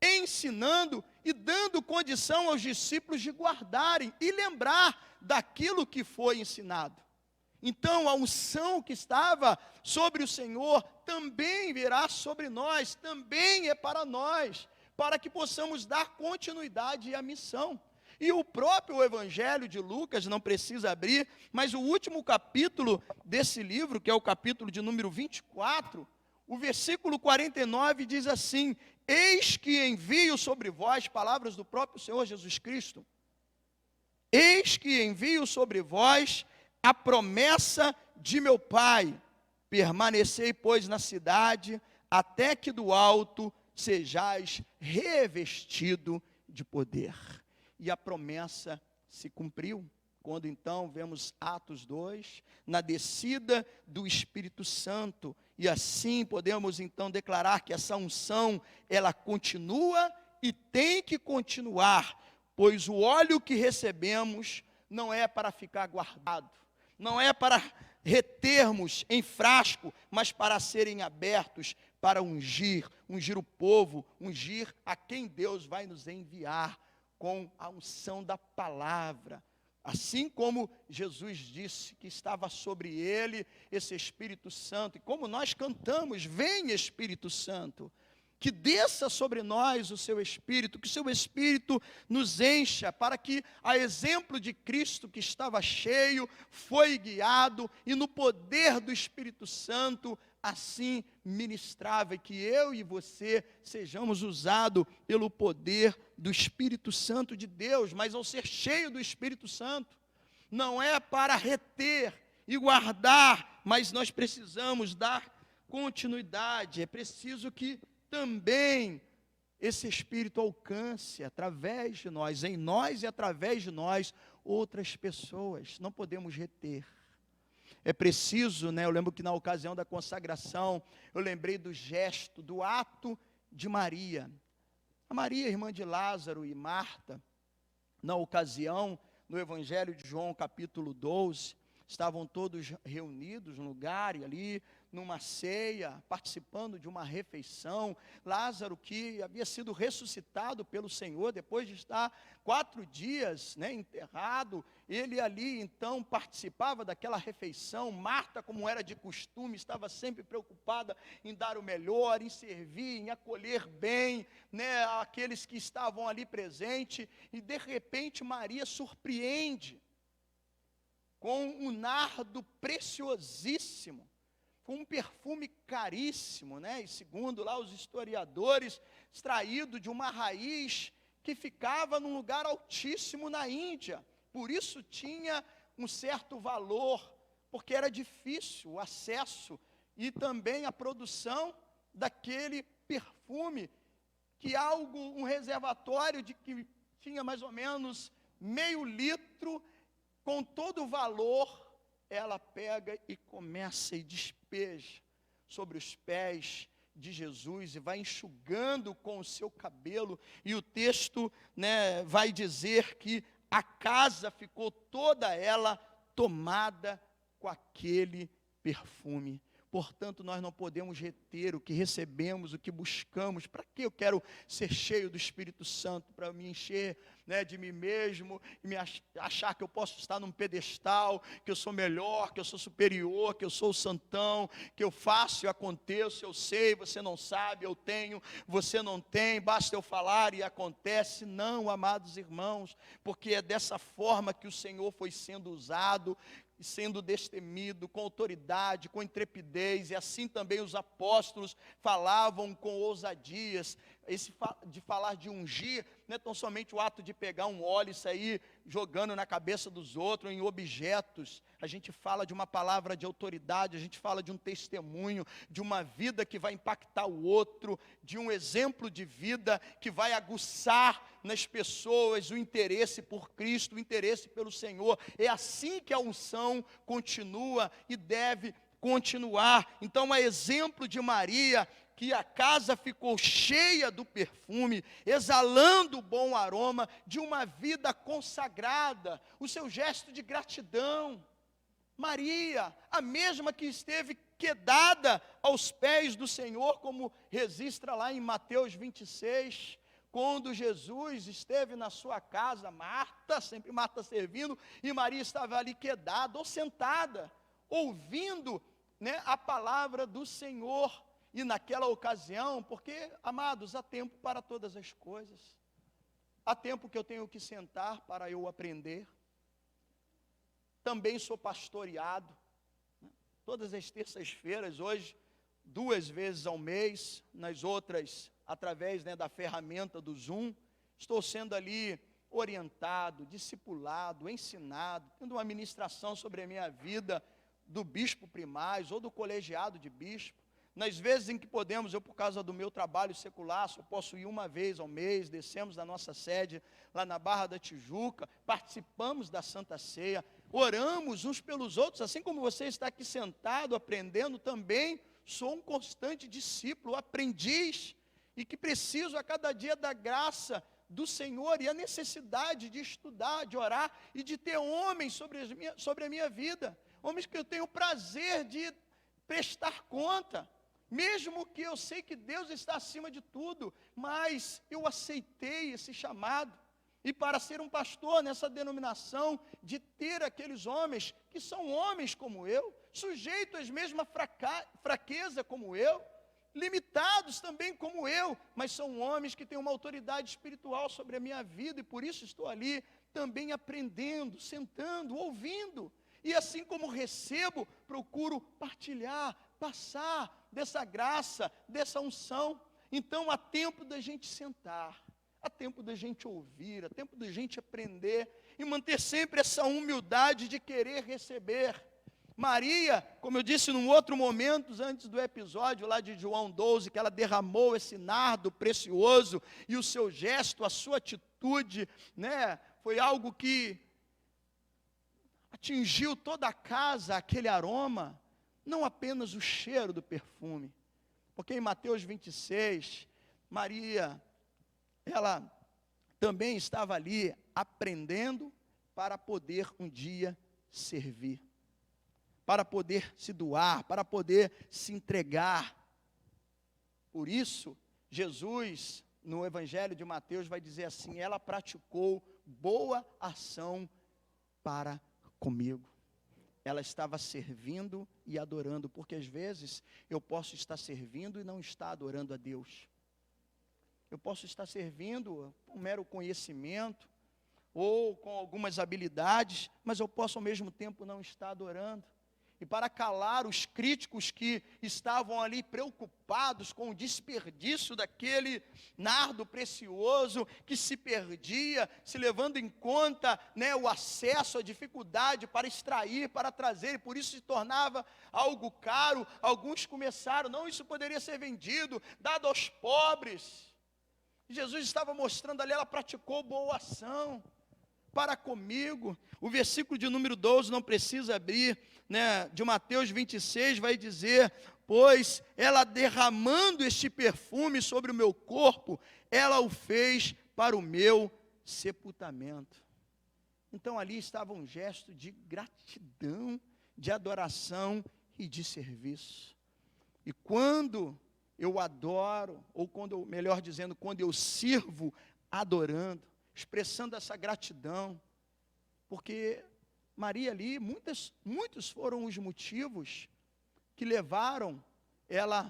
ensinando e dando condição aos discípulos de guardarem e lembrar daquilo que foi ensinado. Então, a unção que estava sobre o Senhor também virá sobre nós, também é para nós, para que possamos dar continuidade à missão. E o próprio Evangelho de Lucas, não precisa abrir, mas o último capítulo desse livro, que é o capítulo de número 24, o versículo 49 diz assim: eis que envio sobre vós, palavras do próprio Senhor Jesus Cristo, eis que envio sobre vós a promessa de meu Pai, permanecei, pois, na cidade, até que do alto sejais revestido de poder. E a promessa se cumpriu, quando então vemos Atos 2, na descida do Espírito Santo, e assim podemos então declarar que essa unção, ela continua e tem que continuar, pois o óleo que recebemos não é para ficar guardado, não é para retermos em frasco, mas para serem abertos, para ungir o povo, ungir a quem Deus vai nos enviar, com a unção da palavra. Assim como Jesus disse que estava sobre ele esse Espírito Santo, e como nós cantamos, vem Espírito Santo, que desça sobre nós o seu Espírito, que o seu Espírito nos encha, para que, a exemplo de Cristo que estava cheio, foi guiado, e no poder do Espírito Santo, assim ministrava, e que eu e você sejamos usados pelo poder do Espírito Santo de Deus. Mas ao ser cheio do Espírito Santo, não é para reter e guardar, mas nós precisamos dar continuidade. É preciso que também esse Espírito alcance através de nós, em nós e através de nós, outras pessoas. Não podemos reter. É preciso, eu lembro que na ocasião da consagração, eu lembrei do gesto, do ato de Maria. A Maria, irmã de Lázaro e Marta, na ocasião, no Evangelho de João, capítulo 12, estavam todos reunidos num lugar, e ali, numa ceia, participando de uma refeição. Lázaro, que havia sido ressuscitado pelo Senhor, depois de estar 4 dias, enterrado, ele ali, então, participava daquela refeição. Marta, como era de costume, estava sempre preocupada em dar o melhor, em servir, em acolher bem, aqueles que estavam ali presentes, e de repente Maria surpreende, com um nardo preciosíssimo, com um perfume caríssimo, e segundo lá os historiadores, extraído de uma raiz que ficava num lugar altíssimo na Índia. Por isso tinha um certo valor, porque era difícil o acesso e também a produção daquele perfume, que um reservatório de que tinha mais ou menos meio litro, com todo o valor, ela pega e começa e despeja sobre os pés de Jesus e vai enxugando com o seu cabelo. E o texto, vai dizer que a casa ficou toda ela tomada com aquele perfume. Portanto, nós não podemos reter o que recebemos, o que buscamos. Para que eu quero ser cheio do Espírito Santo? Para me encher de mim mesmo e me achar que eu posso estar num pedestal, que eu sou melhor, que eu sou superior, que eu sou o santão, que eu faço e aconteço, eu sei, você não sabe, eu tenho, você não tem, basta eu falar e acontece. Não, amados irmãos, porque é dessa forma que o Senhor foi sendo usado, sendo destemido, com autoridade, com intrepidez, e assim também os apóstolos falavam com ousadias. De falar de ungir, não é tão somente o ato de pegar um óleo e sair jogando na cabeça dos outros, em objetos. A gente fala de uma palavra de autoridade, a gente fala de um testemunho, de uma vida que vai impactar o outro, de um exemplo de vida que vai aguçar nas pessoas o interesse por Cristo, o interesse pelo Senhor. É assim que a unção continua e deve continuar. Então, a exemplo de Maria, que a casa ficou cheia do perfume, exalando o bom aroma de uma vida consagrada, o seu gesto de gratidão. Maria, a mesma que esteve quedada aos pés do Senhor, como registra lá em Mateus 26, quando Jesus esteve na sua casa, Marta, sempre Marta servindo, e Maria estava ali quedada ou sentada, ouvindo a palavra do Senhor. E naquela ocasião, porque, amados, há tempo para todas as coisas. Há tempo que eu tenho que sentar para eu aprender. Também sou pastoreado, todas as terças-feiras, hoje, 2 vezes ao mês, nas outras, através da ferramenta do Zoom, estou sendo ali orientado, discipulado, ensinado, tendo uma ministração sobre a minha vida do bispo primaz ou do colegiado de bispo. Nas vezes em que podemos, eu por causa do meu trabalho secular, só posso ir 1 vez ao mês, descemos da nossa sede lá na Barra da Tijuca, participamos da Santa Ceia, oramos uns pelos outros, assim como você está aqui sentado aprendendo, também sou um constante discípulo, aprendiz, e que preciso a cada dia da graça do Senhor e a necessidade de estudar, de orar e de ter homens sobre a minha vida, homens que eu tenho o prazer de prestar conta. Mesmo que eu sei que Deus está acima de tudo, mas eu aceitei esse chamado, e para ser um pastor nessa denominação, de ter aqueles homens que são homens como eu, sujeitos às mesmas fraquezas como eu, limitados também como eu, mas são homens que têm uma autoridade espiritual sobre a minha vida, e por isso estou ali também aprendendo, sentando, ouvindo, e assim como recebo, procuro partilhar, passar dessa graça, dessa unção. Então há tempo da gente sentar, há tempo da gente ouvir, há tempo da gente aprender e manter sempre essa humildade de querer receber. Maria, como eu disse num outro momento, antes do episódio lá de João 12, que ela derramou esse nardo precioso, e o seu gesto, a sua atitude, foi algo que atingiu toda a casa, aquele aroma, não apenas o cheiro do perfume, porque em Mateus 26, Maria, ela também estava ali aprendendo para poder um dia servir. para poder se doar, para poder se entregar. Por isso, Jesus, no Evangelho de Mateus, vai dizer assim: ela praticou boa ação para comigo. Ela estava servindo e adorando, porque às vezes eu posso estar servindo e não estar adorando a Deus. Eu posso estar servindo com mero conhecimento, ou com algumas habilidades, mas eu posso ao mesmo tempo não estar adorando. E para calar os críticos que estavam ali preocupados com o desperdício daquele nardo precioso que se perdia, se levando em conta, o acesso, a dificuldade para extrair, para trazer, e por isso se tornava algo caro, alguns começaram: não, isso poderia ser vendido, dado aos pobres. Jesus estava mostrando ali, ela praticou boa ação para comigo. O versículo de número 12, não precisa abrir, de Mateus 26, vai dizer: pois ela derramando este perfume sobre o meu corpo, ela o fez para o meu sepultamento. Então ali estava um gesto de gratidão, de adoração e de serviço. E quando eu adoro, ou quando, melhor dizendo, quando eu sirvo adorando, expressando essa gratidão, porque Maria ali, muitos foram os motivos que levaram ela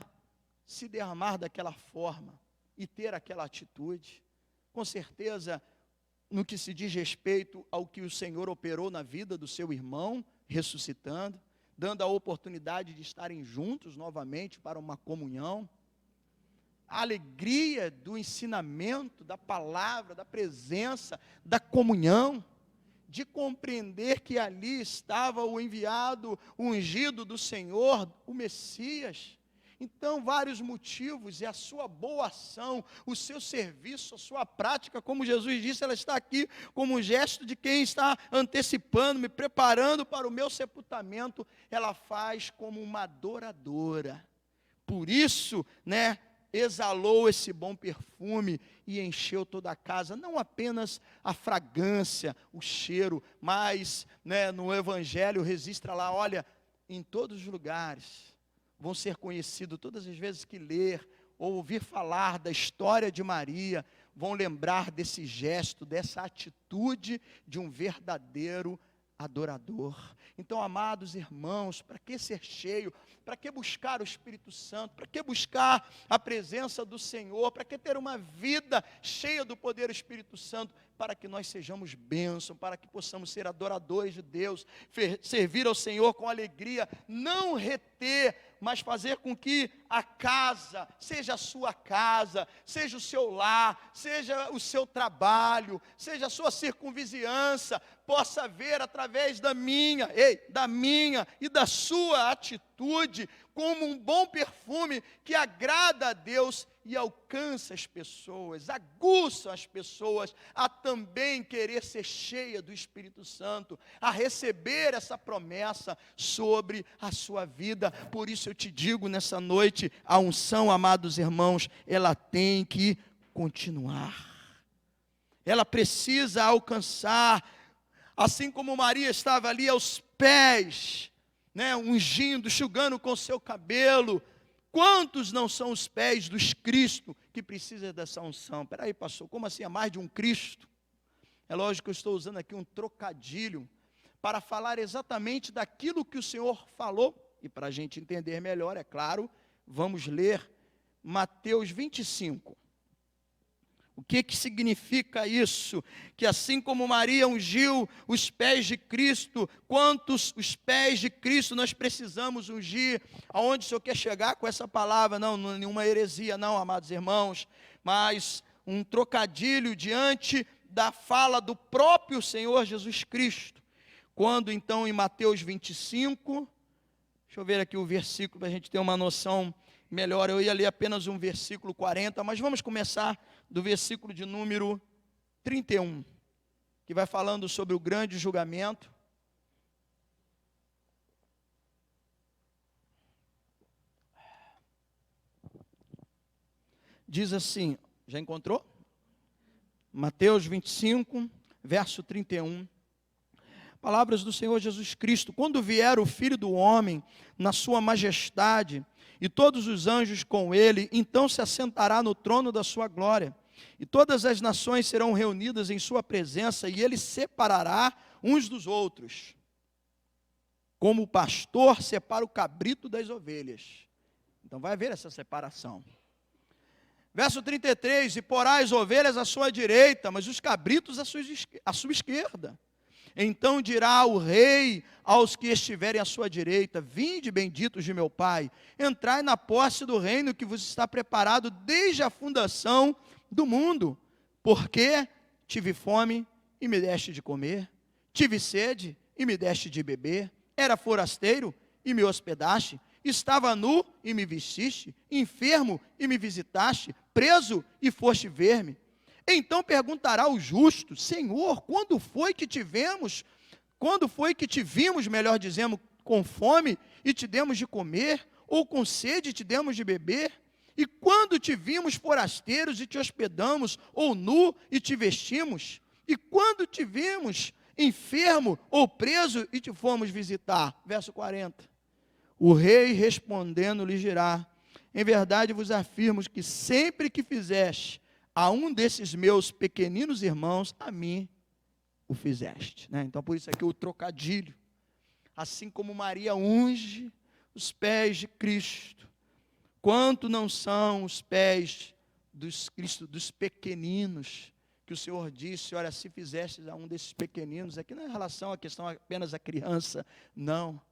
se derramar daquela forma e ter aquela atitude. Com certeza, no que se diz respeito ao que o Senhor operou na vida do seu irmão, ressuscitando, dando a oportunidade de estarem juntos novamente para uma comunhão, a alegria do ensinamento, da palavra, da presença, da comunhão, de compreender que ali estava o enviado, o ungido do Senhor, o Messias. Então, vários motivos, e a sua boa ação, o seu serviço, a sua prática, como Jesus disse, ela está aqui como um gesto de quem está antecipando, me preparando para o meu sepultamento. Ela faz como uma adoradora. Por isso, exalou esse bom perfume e encheu toda a casa, não apenas a fragrância, o cheiro, mas no Evangelho registra lá, olha, em todos os lugares vão ser conhecidos, todas as vezes que ler ou ouvir falar da história de Maria, vão lembrar desse gesto, dessa atitude de um verdadeiro adorador. Então, amados irmãos, para que ser cheio? Para que buscar o Espírito Santo? Para que buscar a presença do Senhor? Para que ter uma vida cheia do poder do Espírito Santo? Para que nós sejamos bênção, para que possamos ser adoradores de Deus, servir ao Senhor com alegria, não reter, mas fazer com que a casa, seja a sua casa, seja o seu lar, seja o seu trabalho, seja a sua circunvizinhança, possa ver através da minha e da sua atitude, como um bom perfume que agrada a Deus e alcança as pessoas, aguça as pessoas a também querer ser cheia do Espírito Santo, a receber essa promessa sobre a sua vida. Por isso eu te digo nessa noite, a unção, amados irmãos, ela tem que continuar. Ela precisa alcançar, assim como Maria estava ali aos pés, ungindo, enxugando com seu cabelo. Quantos não são os pés dos Cristo que precisam dessa unção? Espera aí, pastor, como assim? Há mais de um Cristo? É lógico que eu estou usando aqui um trocadilho para falar exatamente daquilo que o Senhor falou. E para a gente entender melhor, é claro, vamos ler Mateus 25. O que significa isso? Que assim como Maria ungiu os pés de Cristo, quantos os pés de Cristo nós precisamos ungir? Aonde o Senhor quer chegar com essa palavra? Não nenhuma heresia não, amados irmãos, mas um trocadilho diante da fala do próprio Senhor Jesus Cristo. Quando então em Mateus 25, deixa eu ver aqui o versículo para a gente ter uma noção melhor, eu ia ler apenas um versículo 40, mas vamos começar do versículo de número 31, que vai falando sobre o grande julgamento. Diz assim, já encontrou? Mateus 25, verso 31. Palavras do Senhor Jesus Cristo: quando vier o Filho do Homem na sua majestade, e todos os anjos com ele, então se assentará no trono da sua glória, e todas as nações serão reunidas em sua presença, e ele separará uns dos outros, como o pastor separa o cabrito das ovelhas. Então vai haver essa separação. Verso 33, e porá as ovelhas à sua direita, mas os cabritos à sua esquerda. Então dirá o rei aos que estiverem à sua direita: vinde, benditos de meu Pai, entrai na posse do reino que vos está preparado desde a fundação do mundo. Porque tive fome e me deste de comer, tive sede e me deste de beber, era forasteiro e me hospedaste, estava nu e me vestiste, enfermo e me visitaste, preso e foste ver-me. Então perguntará o justo: Senhor, quando foi que te vimos, melhor dizendo, com fome e te demos de comer, ou com sede e te demos de beber? E quando te vimos forasteiros e te hospedamos, ou nu e te vestimos? E quando te vimos enfermo ou preso e te fomos visitar? Verso 40. O rei respondendo lhe dirá: em verdade vos afirmo que sempre que fizeste a um desses meus pequeninos irmãos, a mim o fizeste. Então por isso aqui o trocadilho. Assim como Maria unge os pés de Cristo, quanto não são os pés dos pequeninos, que o Senhor disse: olha, se fizestes a um desses pequeninos, aqui não é em relação à questão apenas à criança, não,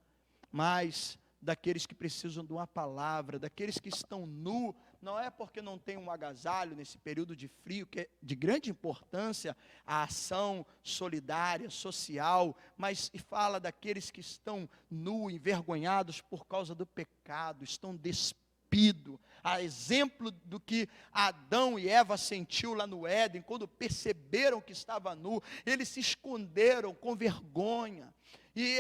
mas daqueles que precisam de uma palavra, daqueles que estão nus. Não é porque não tem um agasalho nesse período de frio, que é de grande importância a ação solidária, social, mas fala daqueles que estão nus, envergonhados por causa do pecado, estão despidos, a exemplo do que Adão e Eva sentiu lá no Éden, quando perceberam que estava nu, eles se esconderam com vergonha, e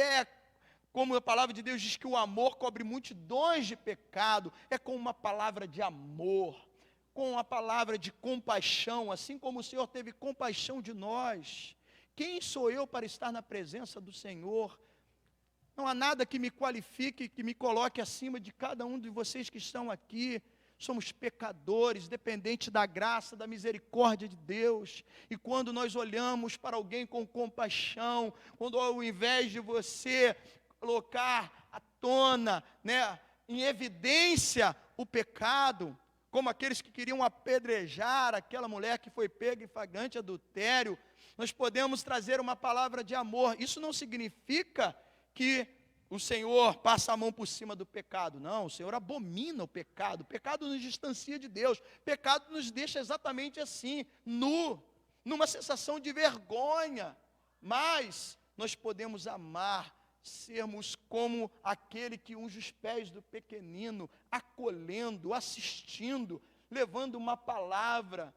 como a palavra de Deus diz que o amor cobre multidões de pecado, é com uma palavra de amor, com uma palavra de compaixão, assim como o Senhor teve compaixão de nós. Quem sou eu para estar na presença do Senhor? Não há nada que me qualifique, que me coloque acima de cada um de vocês que estão aqui. Somos pecadores, dependentes da graça, da misericórdia de Deus. E quando nós olhamos para alguém com compaixão, quando ao invés de você colocar à tona, em evidência o pecado, como aqueles que queriam apedrejar aquela mulher que foi pega em flagrante adultério, nós podemos trazer uma palavra de amor. Isso não significa que o Senhor passa a mão por cima do pecado, não, o Senhor abomina o pecado nos distancia de Deus, o pecado nos deixa exatamente assim, numa sensação de vergonha, mas nós podemos amar, sermos como aquele que unge os pés do pequenino, acolhendo, assistindo, levando uma palavra,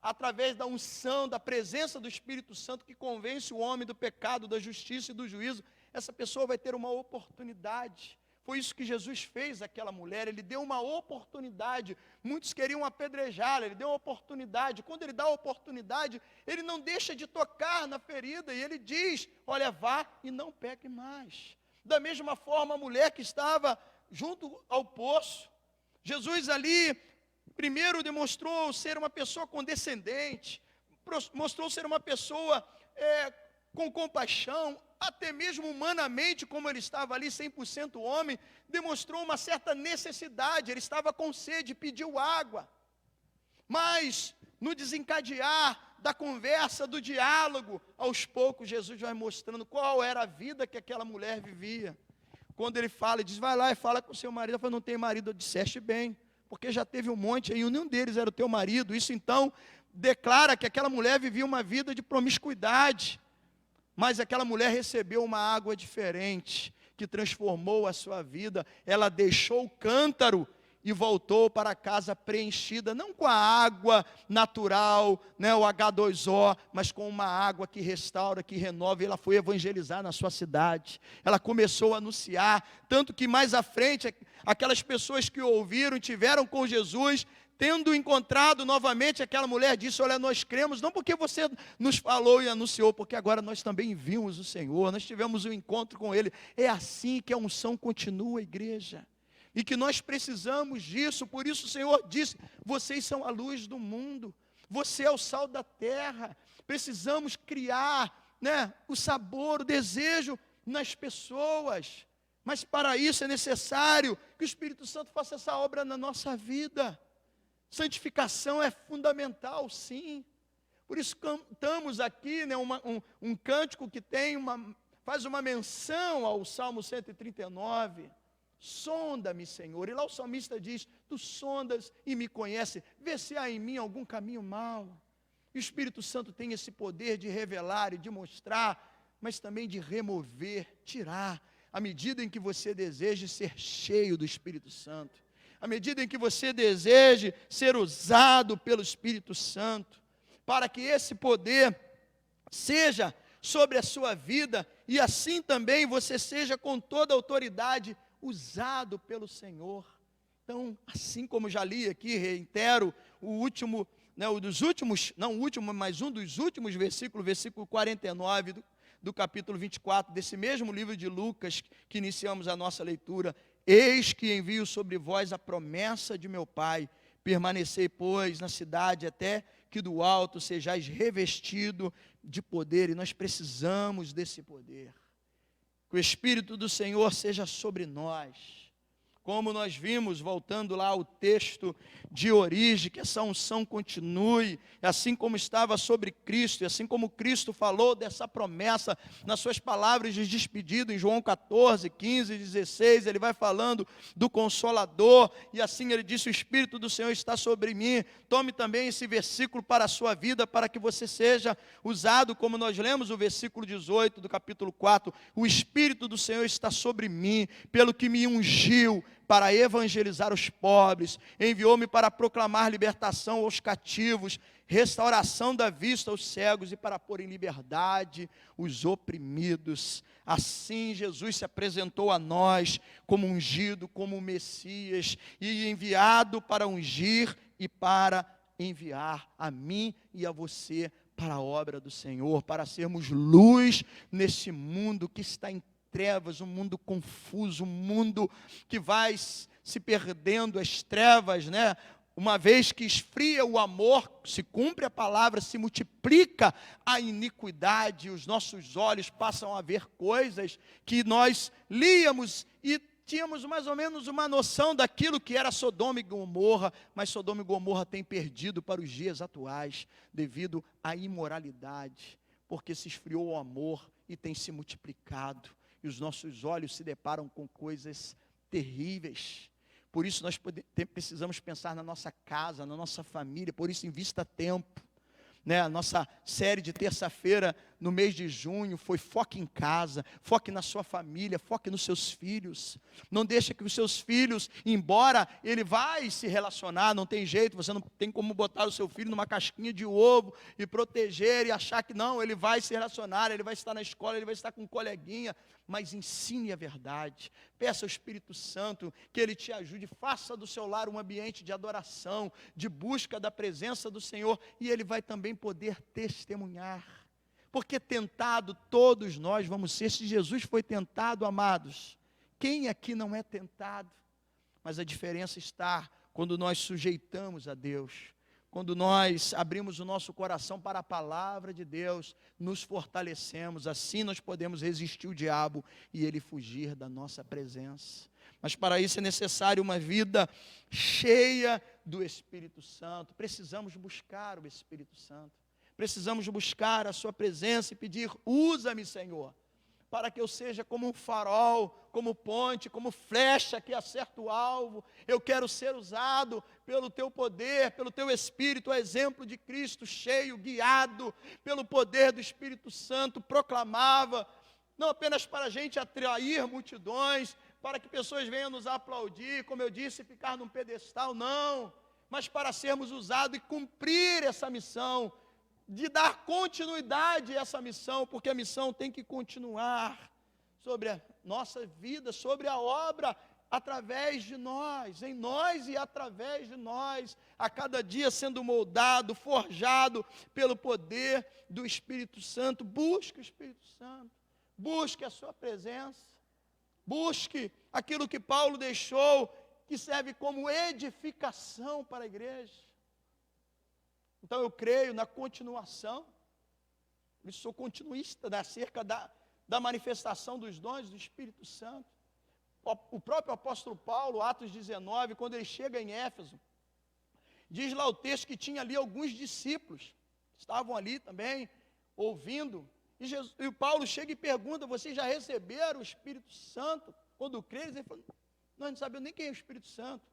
através da unção, da presença do Espírito Santo, que convence o homem do pecado, da justiça e do juízo. Essa pessoa vai ter uma oportunidade. Foi isso que Jesus fez àquela mulher, ele deu uma oportunidade. Muitos queriam apedrejá-la, ele deu uma oportunidade. Quando ele dá a oportunidade, ele não deixa de tocar na ferida, e ele diz: olha, vá e não peque mais. Da mesma forma, a mulher que estava junto ao poço, Jesus ali, primeiro demonstrou ser uma pessoa condescendente, mostrou ser uma pessoa com compaixão, até mesmo humanamente, como ele estava ali 100% homem, demonstrou uma certa necessidade, ele estava com sede, pediu água, mas no desencadear da conversa, do diálogo, aos poucos Jesus vai mostrando qual era a vida que aquela mulher vivia. Quando ele fala, ele diz: vai lá e fala com o seu marido. Ela fala: não tem marido. Eu disseste bem, porque já teve um monte aí, nenhum deles era o teu marido. Isso então declara que aquela mulher vivia uma vida de promiscuidade, mas aquela mulher recebeu uma água diferente, que transformou a sua vida. Ela deixou o cântaro e voltou para casa preenchida, não com a água natural, o H2O, mas com uma água que restaura, que renova. E ela foi evangelizar na sua cidade. Ela começou a anunciar, tanto que mais à frente, aquelas pessoas que ouviram, tiveram com Jesus, tendo encontrado novamente aquela mulher, disse: olha, nós cremos, não porque você nos falou e anunciou, porque agora nós também vimos o Senhor, nós tivemos um encontro com Ele. É assim que a unção continua, igreja, e que nós precisamos disso. Por isso o Senhor disse: vocês são a luz do mundo, você é o sal da terra. Precisamos criar, né, o sabor, o desejo nas pessoas, mas para isso é necessário que o Espírito Santo faça essa obra na nossa vida. Santificação é fundamental, sim. Por isso cantamos aqui, né, um cântico que faz uma menção ao Salmo 139. Sonda-me, Senhor. E lá o salmista diz: tu sondas e me conheces, vê se há em mim algum caminho mau. E o Espírito Santo tem esse poder de revelar e de mostrar, mas também de remover, tirar, à medida em que você deseja ser cheio do Espírito Santo, à medida em que você deseje ser usado pelo Espírito Santo, para que esse poder seja sobre a sua vida, e assim também você seja com toda a autoridade usado pelo Senhor. Então, assim como já li aqui, reitero, um dos últimos versículos, versículo 49 do capítulo 24, desse mesmo livro de Lucas, que iniciamos a nossa leitura: eis que envio sobre vós a promessa de meu Pai, permanecei, pois, na cidade, até que do alto sejais revestido de poder. E nós precisamos desse poder. Que o Espírito do Senhor seja sobre nós. Como nós vimos, voltando lá ao texto de origem, que essa unção continue, assim como estava sobre Cristo, e assim como Cristo falou dessa promessa nas suas palavras de despedida, em João 14, 15 e 16, ele vai falando do Consolador, e assim ele disse: o Espírito do Senhor está sobre mim. Tome também esse versículo para a sua vida, para que você seja usado, como nós lemos o versículo 18 do capítulo 4, o Espírito do Senhor está sobre mim, pelo que me ungiu para evangelizar os pobres, enviou-me para proclamar libertação aos cativos, restauração da vista aos cegos, e para pôr em liberdade os oprimidos. Assim Jesus se apresentou a nós como ungido, como Messias, e enviado para ungir e para enviar a mim e a você para a obra do Senhor, para sermos luz nesse mundo que está em trevas, um mundo confuso, um mundo que vai se perdendo as trevas, né? Uma vez que esfria o amor, se cumpre a palavra, se multiplica a iniquidade, os nossos olhos passam a ver coisas que nós líamos e tínhamos mais ou menos uma noção daquilo que era Sodoma e Gomorra, mas Sodoma e Gomorra tem perdido para os dias atuais, devido à imoralidade, porque se esfriou o amor e tem se multiplicado. E os nossos olhos se deparam com coisas terríveis. Por isso nós precisamos pensar na nossa casa, na nossa família. Por isso invista tempo, né? A nossa série de terça-feira no mês de junho foi foque em casa, foque na sua família, foque nos seus filhos. Não deixe que os seus filhos, embora ele vai se relacionar, não tem jeito, você não tem como botar o seu filho numa casquinha de ovo e proteger e achar que não, ele vai se relacionar, ele vai estar na escola, ele vai estar com um coleguinha, mas ensine a verdade. Peça ao Espírito Santo que ele te ajude, faça do seu lar um ambiente de adoração, de busca da presença do Senhor, e ele vai também poder testemunhar. Porque tentado todos nós vamos ser. Se Jesus foi tentado, amados, quem aqui não é tentado? Mas a diferença está quando nós sujeitamos a Deus, quando nós abrimos o nosso coração para a palavra de Deus, nos fortalecemos, assim nós podemos resistir o diabo e ele fugir da nossa presença. Mas para isso é necessário uma vida cheia do Espírito Santo. Precisamos buscar o Espírito Santo. Precisamos buscar a sua presença e pedir: usa-me, Senhor, para que eu seja como um farol, como ponte, como flecha que acerta o alvo. Eu quero ser usado pelo teu poder, pelo teu Espírito, a exemplo de Cristo, cheio, guiado pelo poder do Espírito Santo, proclamava, não apenas para a gente atrair multidões, para que pessoas venham nos aplaudir, como eu disse, ficar num pedestal, não, mas para sermos usados e cumprir essa missão, de dar continuidade a essa missão, porque a missão tem que continuar sobre a nossa vida, sobre a obra através de nós, em nós e através de nós, a cada dia sendo moldado, forjado pelo poder do Espírito Santo. Busque o Espírito Santo, busque a sua presença, busque aquilo que Paulo deixou, que serve como edificação para a igreja. Então eu creio na continuação, eu sou continuista acerca da manifestação dos dons do Espírito Santo. O próprio apóstolo Paulo, Atos 19, quando ele chega em Éfeso, diz lá o texto que tinha ali alguns discípulos, que estavam ali também, ouvindo, e Paulo chega e pergunta: vocês já receberam o Espírito Santo? Quando creram, ele falou: nós não sabemos nem quem é o Espírito Santo.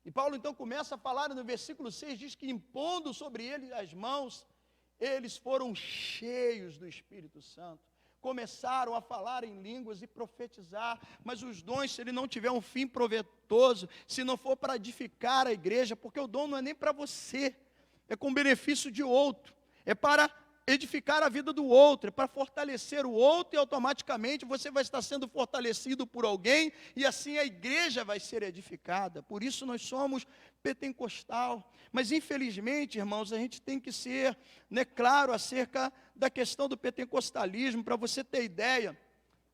E Paulo então começa a falar no versículo 6, diz que impondo sobre eles as mãos, eles foram cheios do Espírito Santo. Começaram a falar em línguas e profetizar, mas os dons, se ele não tiver um fim proveitoso, se não for para edificar a igreja, porque o dom não é nem para você, é com benefício de outro, é para edificar a vida do outro, é para fortalecer o outro, e automaticamente você vai estar sendo fortalecido por alguém, e assim a igreja vai ser edificada. Por isso nós somos pentecostal. Mas infelizmente, irmãos, a gente tem que ser, claro, acerca da questão do pentecostalismo. Para você ter ideia,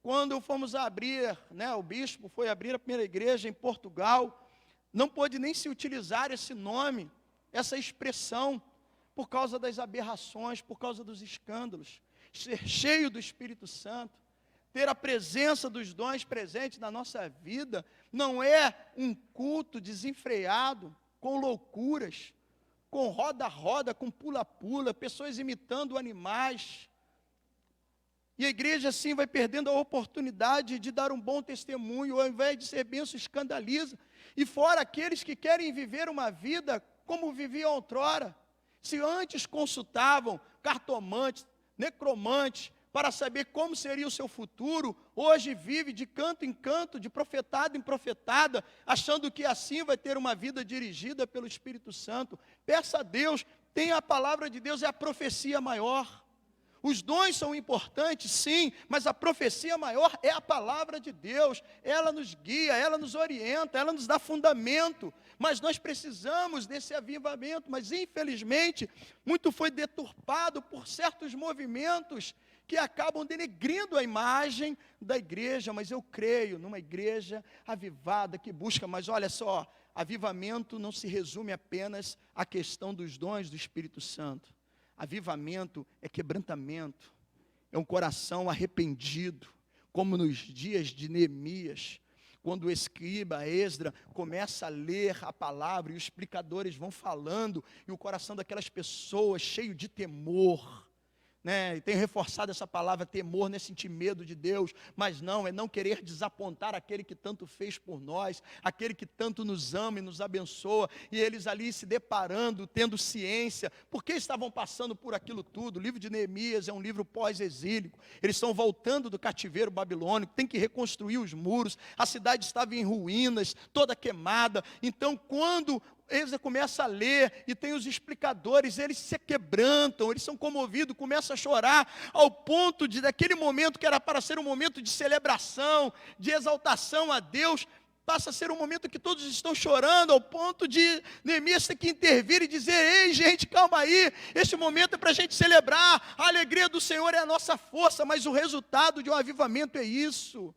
quando fomos abrir, o bispo foi abrir a primeira igreja em Portugal, não pôde nem se utilizar esse nome, essa expressão, por causa das aberrações, por causa dos escândalos. Ser cheio do Espírito Santo, ter a presença dos dons presentes na nossa vida, não é um culto desenfreado, com loucuras, com roda-roda, com pula-pula, pessoas imitando animais. E a igreja assim vai perdendo a oportunidade de dar um bom testemunho, ao invés de ser bênção, escandaliza. E fora aqueles que querem viver uma vida como viviam outrora. Se antes consultavam cartomantes, necromantes, para saber como seria o seu futuro, hoje vive de canto em canto, de profetada em profetada, achando que assim vai ter uma vida dirigida pelo Espírito Santo. Peça a Deus, tenha a palavra de Deus, é a profecia maior. Os dons são importantes, sim, mas a profecia maior é a palavra de Deus. Ela nos guia, ela nos orienta, ela nos dá fundamento. Mas nós precisamos desse avivamento. Mas infelizmente, muito foi deturpado por certos movimentos que acabam denegrindo a imagem da igreja. Mas eu creio numa igreja avivada que busca. Mas olha só, avivamento não se resume apenas à questão dos dons do Espírito Santo. Avivamento é quebrantamento, é um coração arrependido, como nos dias de Neemias, quando o escriba Esdra começa a ler a palavra e os explicadores vão falando, e o coração daquelas pessoas cheio de temor, e tenho reforçado essa palavra temor, não é sentir medo de Deus, mas não, é não querer desapontar aquele que tanto fez por nós, aquele que tanto nos ama e nos abençoa, e eles ali se deparando, tendo ciência, porque estavam passando por aquilo tudo. O livro de Neemias é um livro pós-exílico, eles estão voltando do cativeiro babilônico, tem que reconstruir os muros, a cidade estava em ruínas, toda queimada. Então quando eles começam a ler, e tem os explicadores, eles se quebrantam, eles são comovidos, começam a chorar, ao ponto de, daquele momento que era para ser um momento de celebração, de exaltação a Deus, passa a ser um momento que todos estão chorando, ao ponto de Neemias ter que intervir e dizer: ei gente, calma aí, esse momento é para a gente celebrar, a alegria do Senhor é a nossa força. Mas o resultado de um avivamento é isso.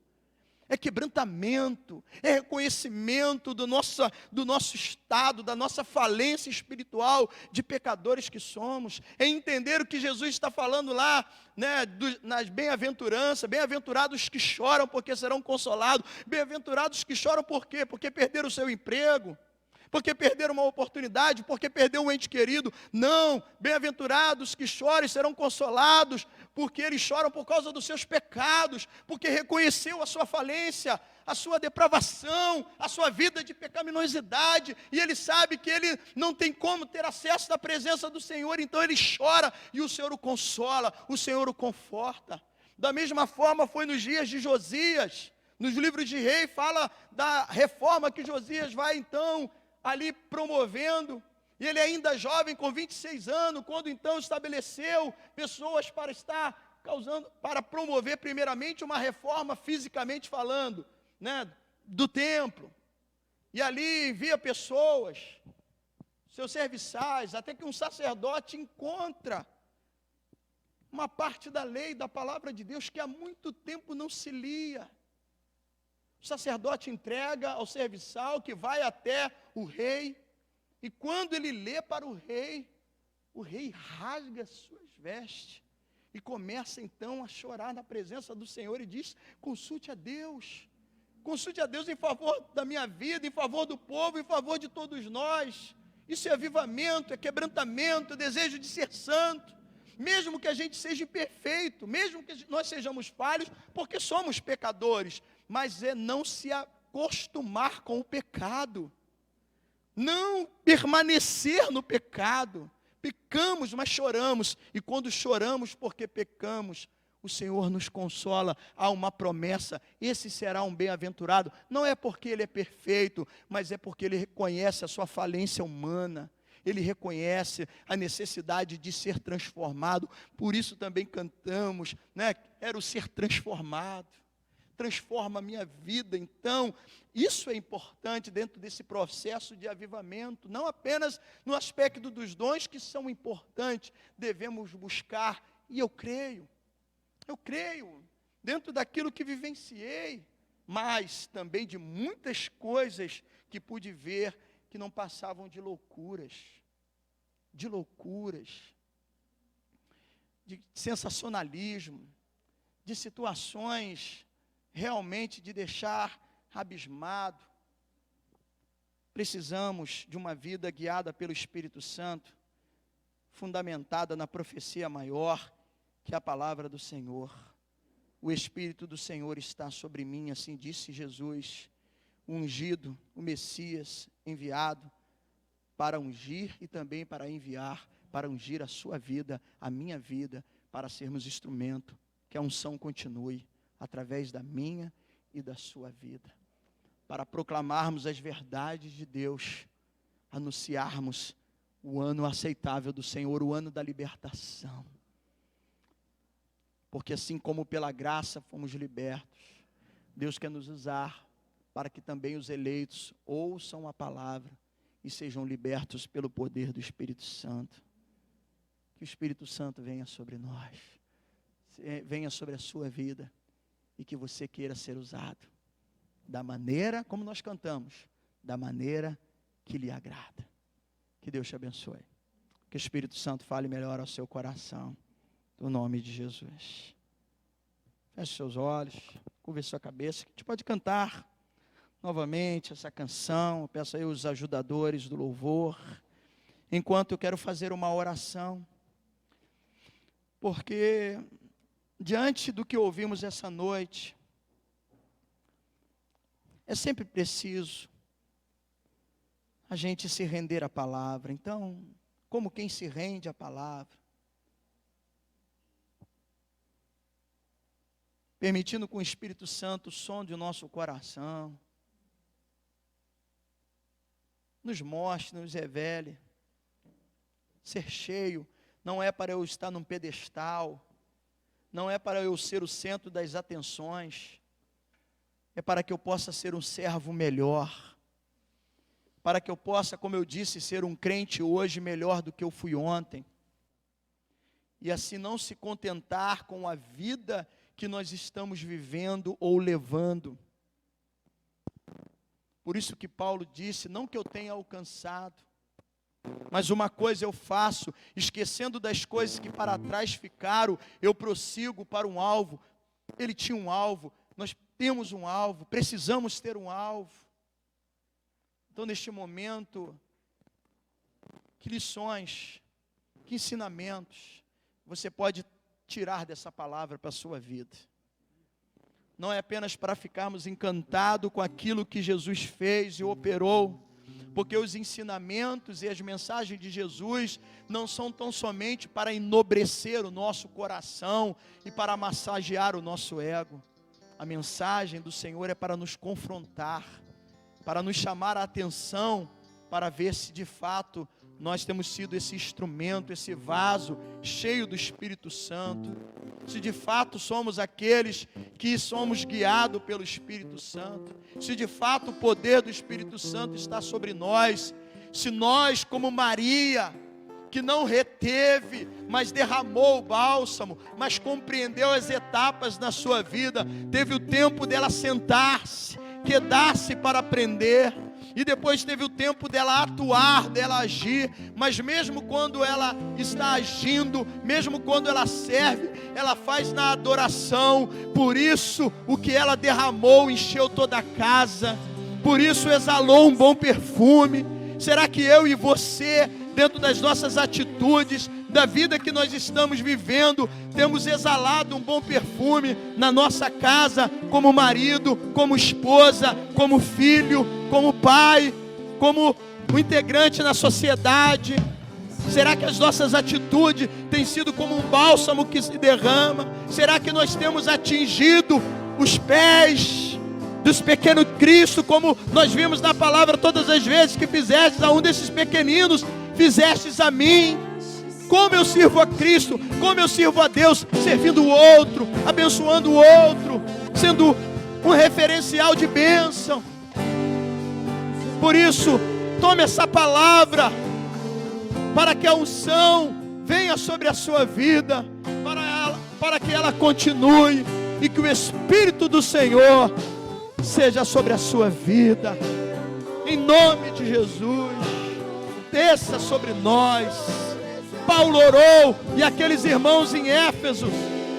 É quebrantamento, é reconhecimento do nosso estado, da nossa falência espiritual de pecadores que somos. É entender o que Jesus está falando lá, nas bem-aventuranças. Bem-aventurados que choram porque serão consolados. Bem-aventurados que choram por quê? Porque perderam o seu emprego, porque perderam uma oportunidade, porque perdeu um ente querido. Não, bem-aventurados que choram e serão consolados, porque eles choram por causa dos seus pecados, porque reconheceu a sua falência, a sua depravação, a sua vida de pecaminosidade, e ele sabe que ele não tem como ter acesso à presença do Senhor, então ele chora, e o Senhor o consola, o Senhor o conforta. Da mesma forma foi nos dias de Josias. Nos livros de Rei fala da reforma que Josias vai então ali promovendo, e ele ainda jovem, com 26 anos, quando então estabeleceu pessoas para promover primeiramente uma reforma fisicamente falando, do templo, e ali via pessoas, seus serviçais, até que um sacerdote encontra uma parte da lei, da palavra de Deus, que há muito tempo não se lia. O sacerdote entrega ao serviçal, que vai até o rei, e quando ele lê para o rei rasga suas vestes, e começa então a chorar na presença do Senhor, e diz: consulte a Deus em favor da minha vida, em favor do povo, em favor de todos nós. Isso é avivamento, é quebrantamento, é desejo de ser santo, mesmo que a gente seja imperfeito, mesmo que nós sejamos falhos, porque somos pecadores, mas é não se acostumar com o pecado, não permanecer no pecado. Pecamos, mas choramos, e quando choramos porque pecamos, o Senhor nos consola. Há uma promessa: esse será um bem-aventurado, não é porque ele é perfeito, mas é porque ele reconhece a sua falência humana, ele reconhece a necessidade de ser transformado. Por isso também cantamos, né? Quero ser transformado, transforma a minha vida. Então, isso é importante dentro desse processo de avivamento, não apenas no aspecto dos dons, que são importantes, devemos buscar, e eu creio, dentro daquilo que vivenciei, mas também de muitas coisas que pude ver, que não passavam de loucuras, de sensacionalismo, de situações realmente de deixar abismado. Precisamos de uma vida guiada pelo Espírito Santo, fundamentada na profecia maior, que é a palavra do Senhor. O Espírito do Senhor está sobre mim, assim disse Jesus, o ungido, o Messias, enviado para ungir e também para enviar, para ungir a sua vida, a minha vida, para sermos instrumento, que a unção continue através da minha e da sua vida, para proclamarmos as verdades de Deus, anunciarmos o ano aceitável do Senhor, o ano da libertação. Porque assim como pela graça fomos libertos, Deus quer nos usar para que também os eleitos ouçam a palavra e sejam libertos pelo poder do Espírito Santo. Que o Espírito Santo venha sobre nós, venha sobre a sua vida, e que você queira ser usado da maneira como nós cantamos, da maneira que lhe agrada. Que Deus te abençoe. Que o Espírito Santo fale melhor ao seu coração, no nome de Jesus. Feche seus olhos, curve sua cabeça. A gente pode cantar novamente essa canção. Eu peço aí os ajudadores do louvor, enquanto eu quero fazer uma oração, porque diante do que ouvimos essa noite, é sempre preciso a gente se render à palavra. Então, como quem se rende à palavra, permitindo com o Espírito Santo sonde o nosso coração, nos mostre, nos revele. Ser cheio não é para eu estar num pedestal, não é para eu ser o centro das atenções, é para que eu possa ser um servo melhor, para que eu possa, como eu disse, ser um crente hoje melhor do que eu fui ontem, e assim não se contentar com a vida que nós estamos vivendo ou levando. Por isso que Paulo disse, não que eu tenha alcançado, mas uma coisa eu faço, esquecendo das coisas que para trás ficaram, eu prossigo para um alvo. Ele tinha um alvo, nós temos um alvo, precisamos ter um alvo. Então, neste momento, que lições, que ensinamentos você pode tirar dessa palavra para a sua vida? Não é apenas para ficarmos encantados com aquilo que Jesus fez e operou, porque os ensinamentos e as mensagens de Jesus não são tão somente para enobrecer o nosso coração e para massagear o nosso ego. A mensagem do Senhor é para nos confrontar, para nos chamar a atenção, para ver se de fato nós temos sido esse instrumento, esse vaso cheio do Espírito Santo. Se de fato somos aqueles que somos guiados pelo Espírito Santo. Se de fato o poder do Espírito Santo está sobre nós. Se nós, como Maria, que não reteve, mas derramou o bálsamo, mas compreendeu as etapas na sua vida, teve o tempo dela sentar-se, quedar-se para aprender, e depois teve o tempo dela atuar, dela agir, mas mesmo quando ela está agindo, mesmo quando ela serve, ela faz na adoração. Por isso o que ela derramou encheu toda a casa, por isso exalou um bom perfume. Será que eu e você, dentro das nossas atitudes, da vida que nós estamos vivendo, temos exalado um bom perfume na nossa casa, como marido, como esposa, como filho, como pai, como um integrante na sociedade? Será que as nossas atitudes têm sido como um bálsamo que se derrama? Será que nós temos atingido os pés dos pequenos Cristo, como nós vimos na palavra, todas as vezes que fizestes a um desses pequeninos, fizestes a mim? Como eu sirvo a Cristo, como eu sirvo a Deus, servindo o outro, abençoando o outro, sendo um referencial de bênção. Por isso, tome essa palavra, para que a unção venha sobre a sua vida, para que ela continue, e que o Espírito do Senhor seja sobre a sua vida, em nome de Jesus. Desça sobre nós. Paulo orou, e aqueles irmãos em Éfeso,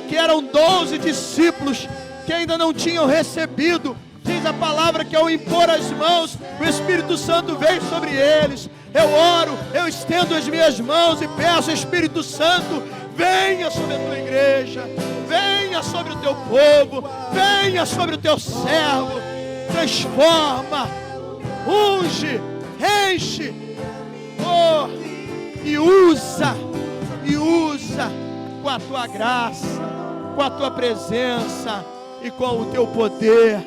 que eram 12 discípulos, que ainda não tinham recebido, diz a palavra que ao impor as mãos, o Espírito Santo veio sobre eles. Eu oro, eu estendo as minhas mãos e peço: Espírito Santo, venha sobre a tua igreja, venha sobre o teu povo, venha sobre o teu servo, transforma, unge, enche, e usa com a tua graça, com a tua presença e com o teu poder.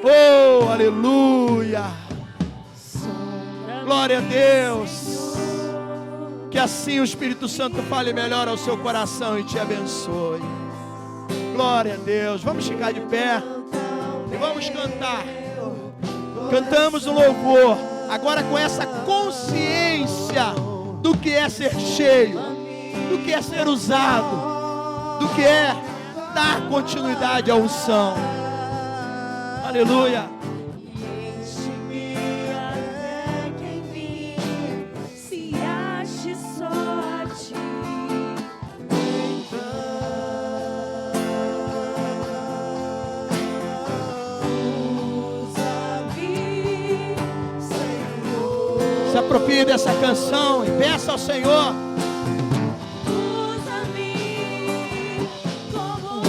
Oh, aleluia, glória a Deus. Que assim o Espírito Santo fale melhor ao seu coração e te abençoe. Glória a Deus. Vamos ficar de pé e vamos cantar. Cantamos o louvor agora com essa consciência do que é ser cheio, do que é ser usado, do que é dar continuidade à unção. Aleluia. Enche-me até que enfim se ache só a ti. Usa-me, Senhor. Se aproprie dessa canção e peça ao Senhor. Usa-me como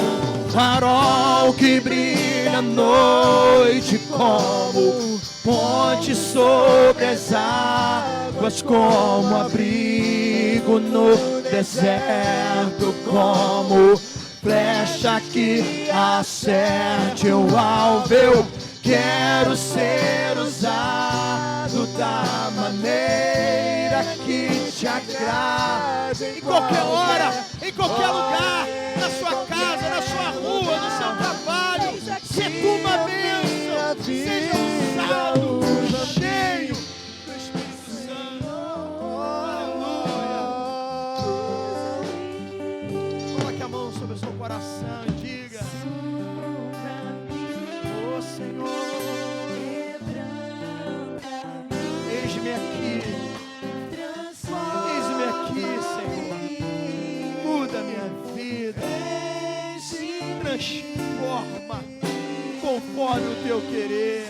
Farol que brilha à noite, como ponte sobre as águas, como abrigo no deserto, como flecha que acerte o alvo. Eu quero ser usado da maneira que te agrada, em qualquer hora, em qualquer lugar, na sua casa, na sua rua, no seu trabalho. Se tu uma bênção, seja usado, cheio do Espírito Santo. Aleluia. Coloque a mão sobre o seu coração e diga: oh Senhor, eis-me aqui, Senhor. Muda a minha vida, transforma conforme o teu querer.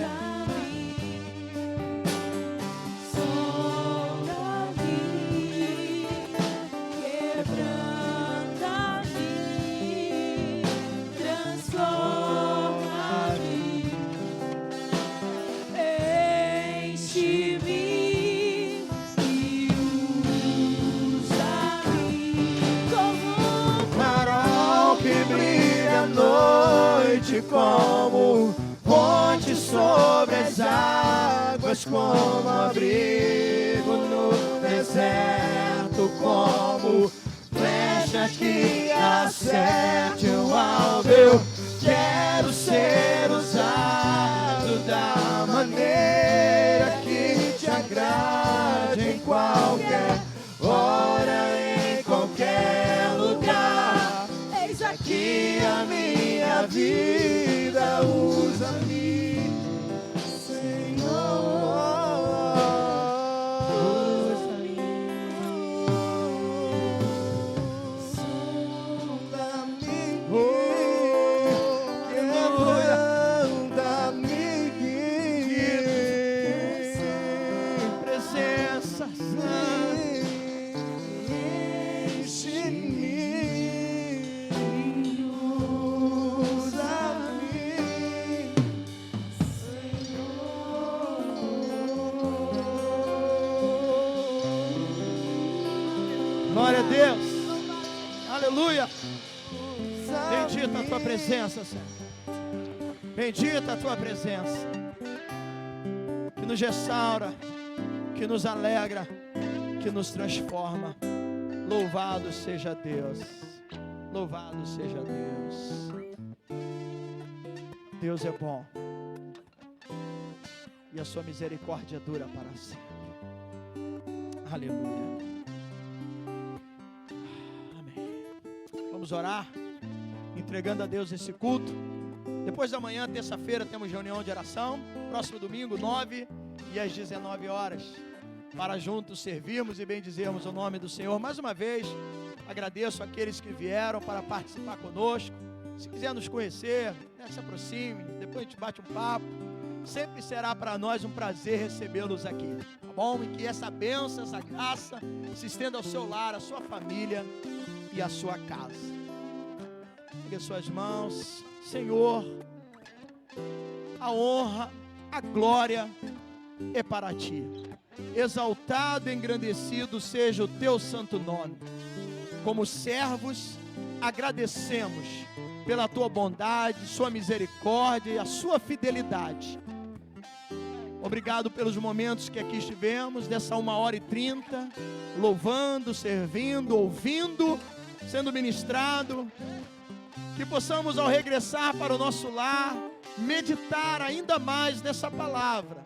Como ponte sobre as águas, como abrigo no deserto. certo como flechas que acertam ao meu. Quero ser usado da maneira que te agrade em qualquer hora, em qualquer lugar. Eis aqui a minha vida, usa-me, Senhor. Glória a Deus, aleluia. Bendita a tua presença, Senhor. Bendita a tua presença, que nos restaura, que nos alegra, que nos transforma. Louvado seja Deus, louvado seja Deus. Deus é bom e a sua misericórdia dura para sempre. Aleluia. Vamos orar, entregando a Deus esse culto. Depois da manhã, terça-feira, temos reunião de oração. Próximo domingo, 9 e às 19 horas, para juntos servirmos e bendizermos o nome do Senhor. Mais uma vez, agradeço aqueles que vieram para participar conosco. Se quiser nos conhecer, se aproxime, depois a gente bate um papo. Sempre será para nós um prazer recebê-los aqui, tá bom? E que essa bênção, essa graça se estenda ao seu lar, à sua família e à sua casa. Pegue suas mãos. Senhor, a honra, a glória é para ti. Exaltado e engrandecido seja o teu santo nome. Como servos, agradecemos pela tua bondade, sua misericórdia e a sua fidelidade. Obrigado pelos momentos que aqui estivemos, dessa 1h30, louvando, servindo, ouvindo, sendo ministrado. Que possamos, ao regressar para o nosso lar, meditar ainda mais nessa palavra.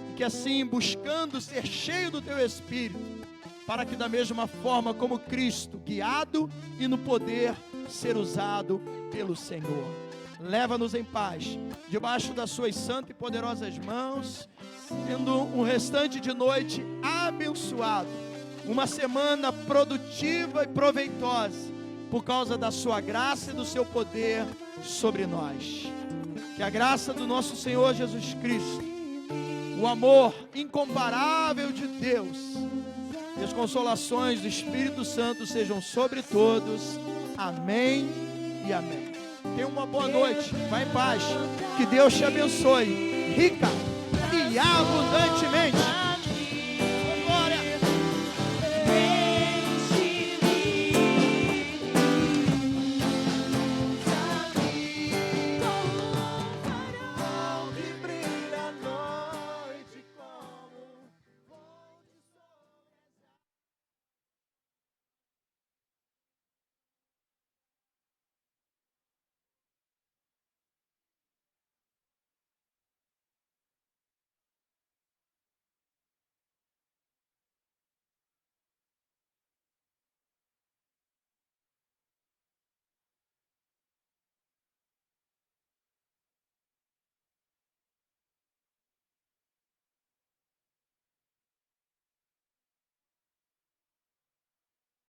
E que assim, buscando ser cheio do teu Espírito, para que da mesma forma como Cristo, guiado e no poder, ser usado pelo Senhor. Leva-nos em paz, debaixo das suas santas e poderosas mãos, tendo um restante de noite abençoado, uma semana produtiva e proveitosa, por causa da sua graça e do seu poder sobre nós. Que a graça do nosso Senhor Jesus Cristo, o amor incomparável de Deus e as consolações do Espírito Santo sejam sobre todos. Amém e amém. Tenha uma boa noite, vá em paz, que Deus te abençoe rica e abundantemente.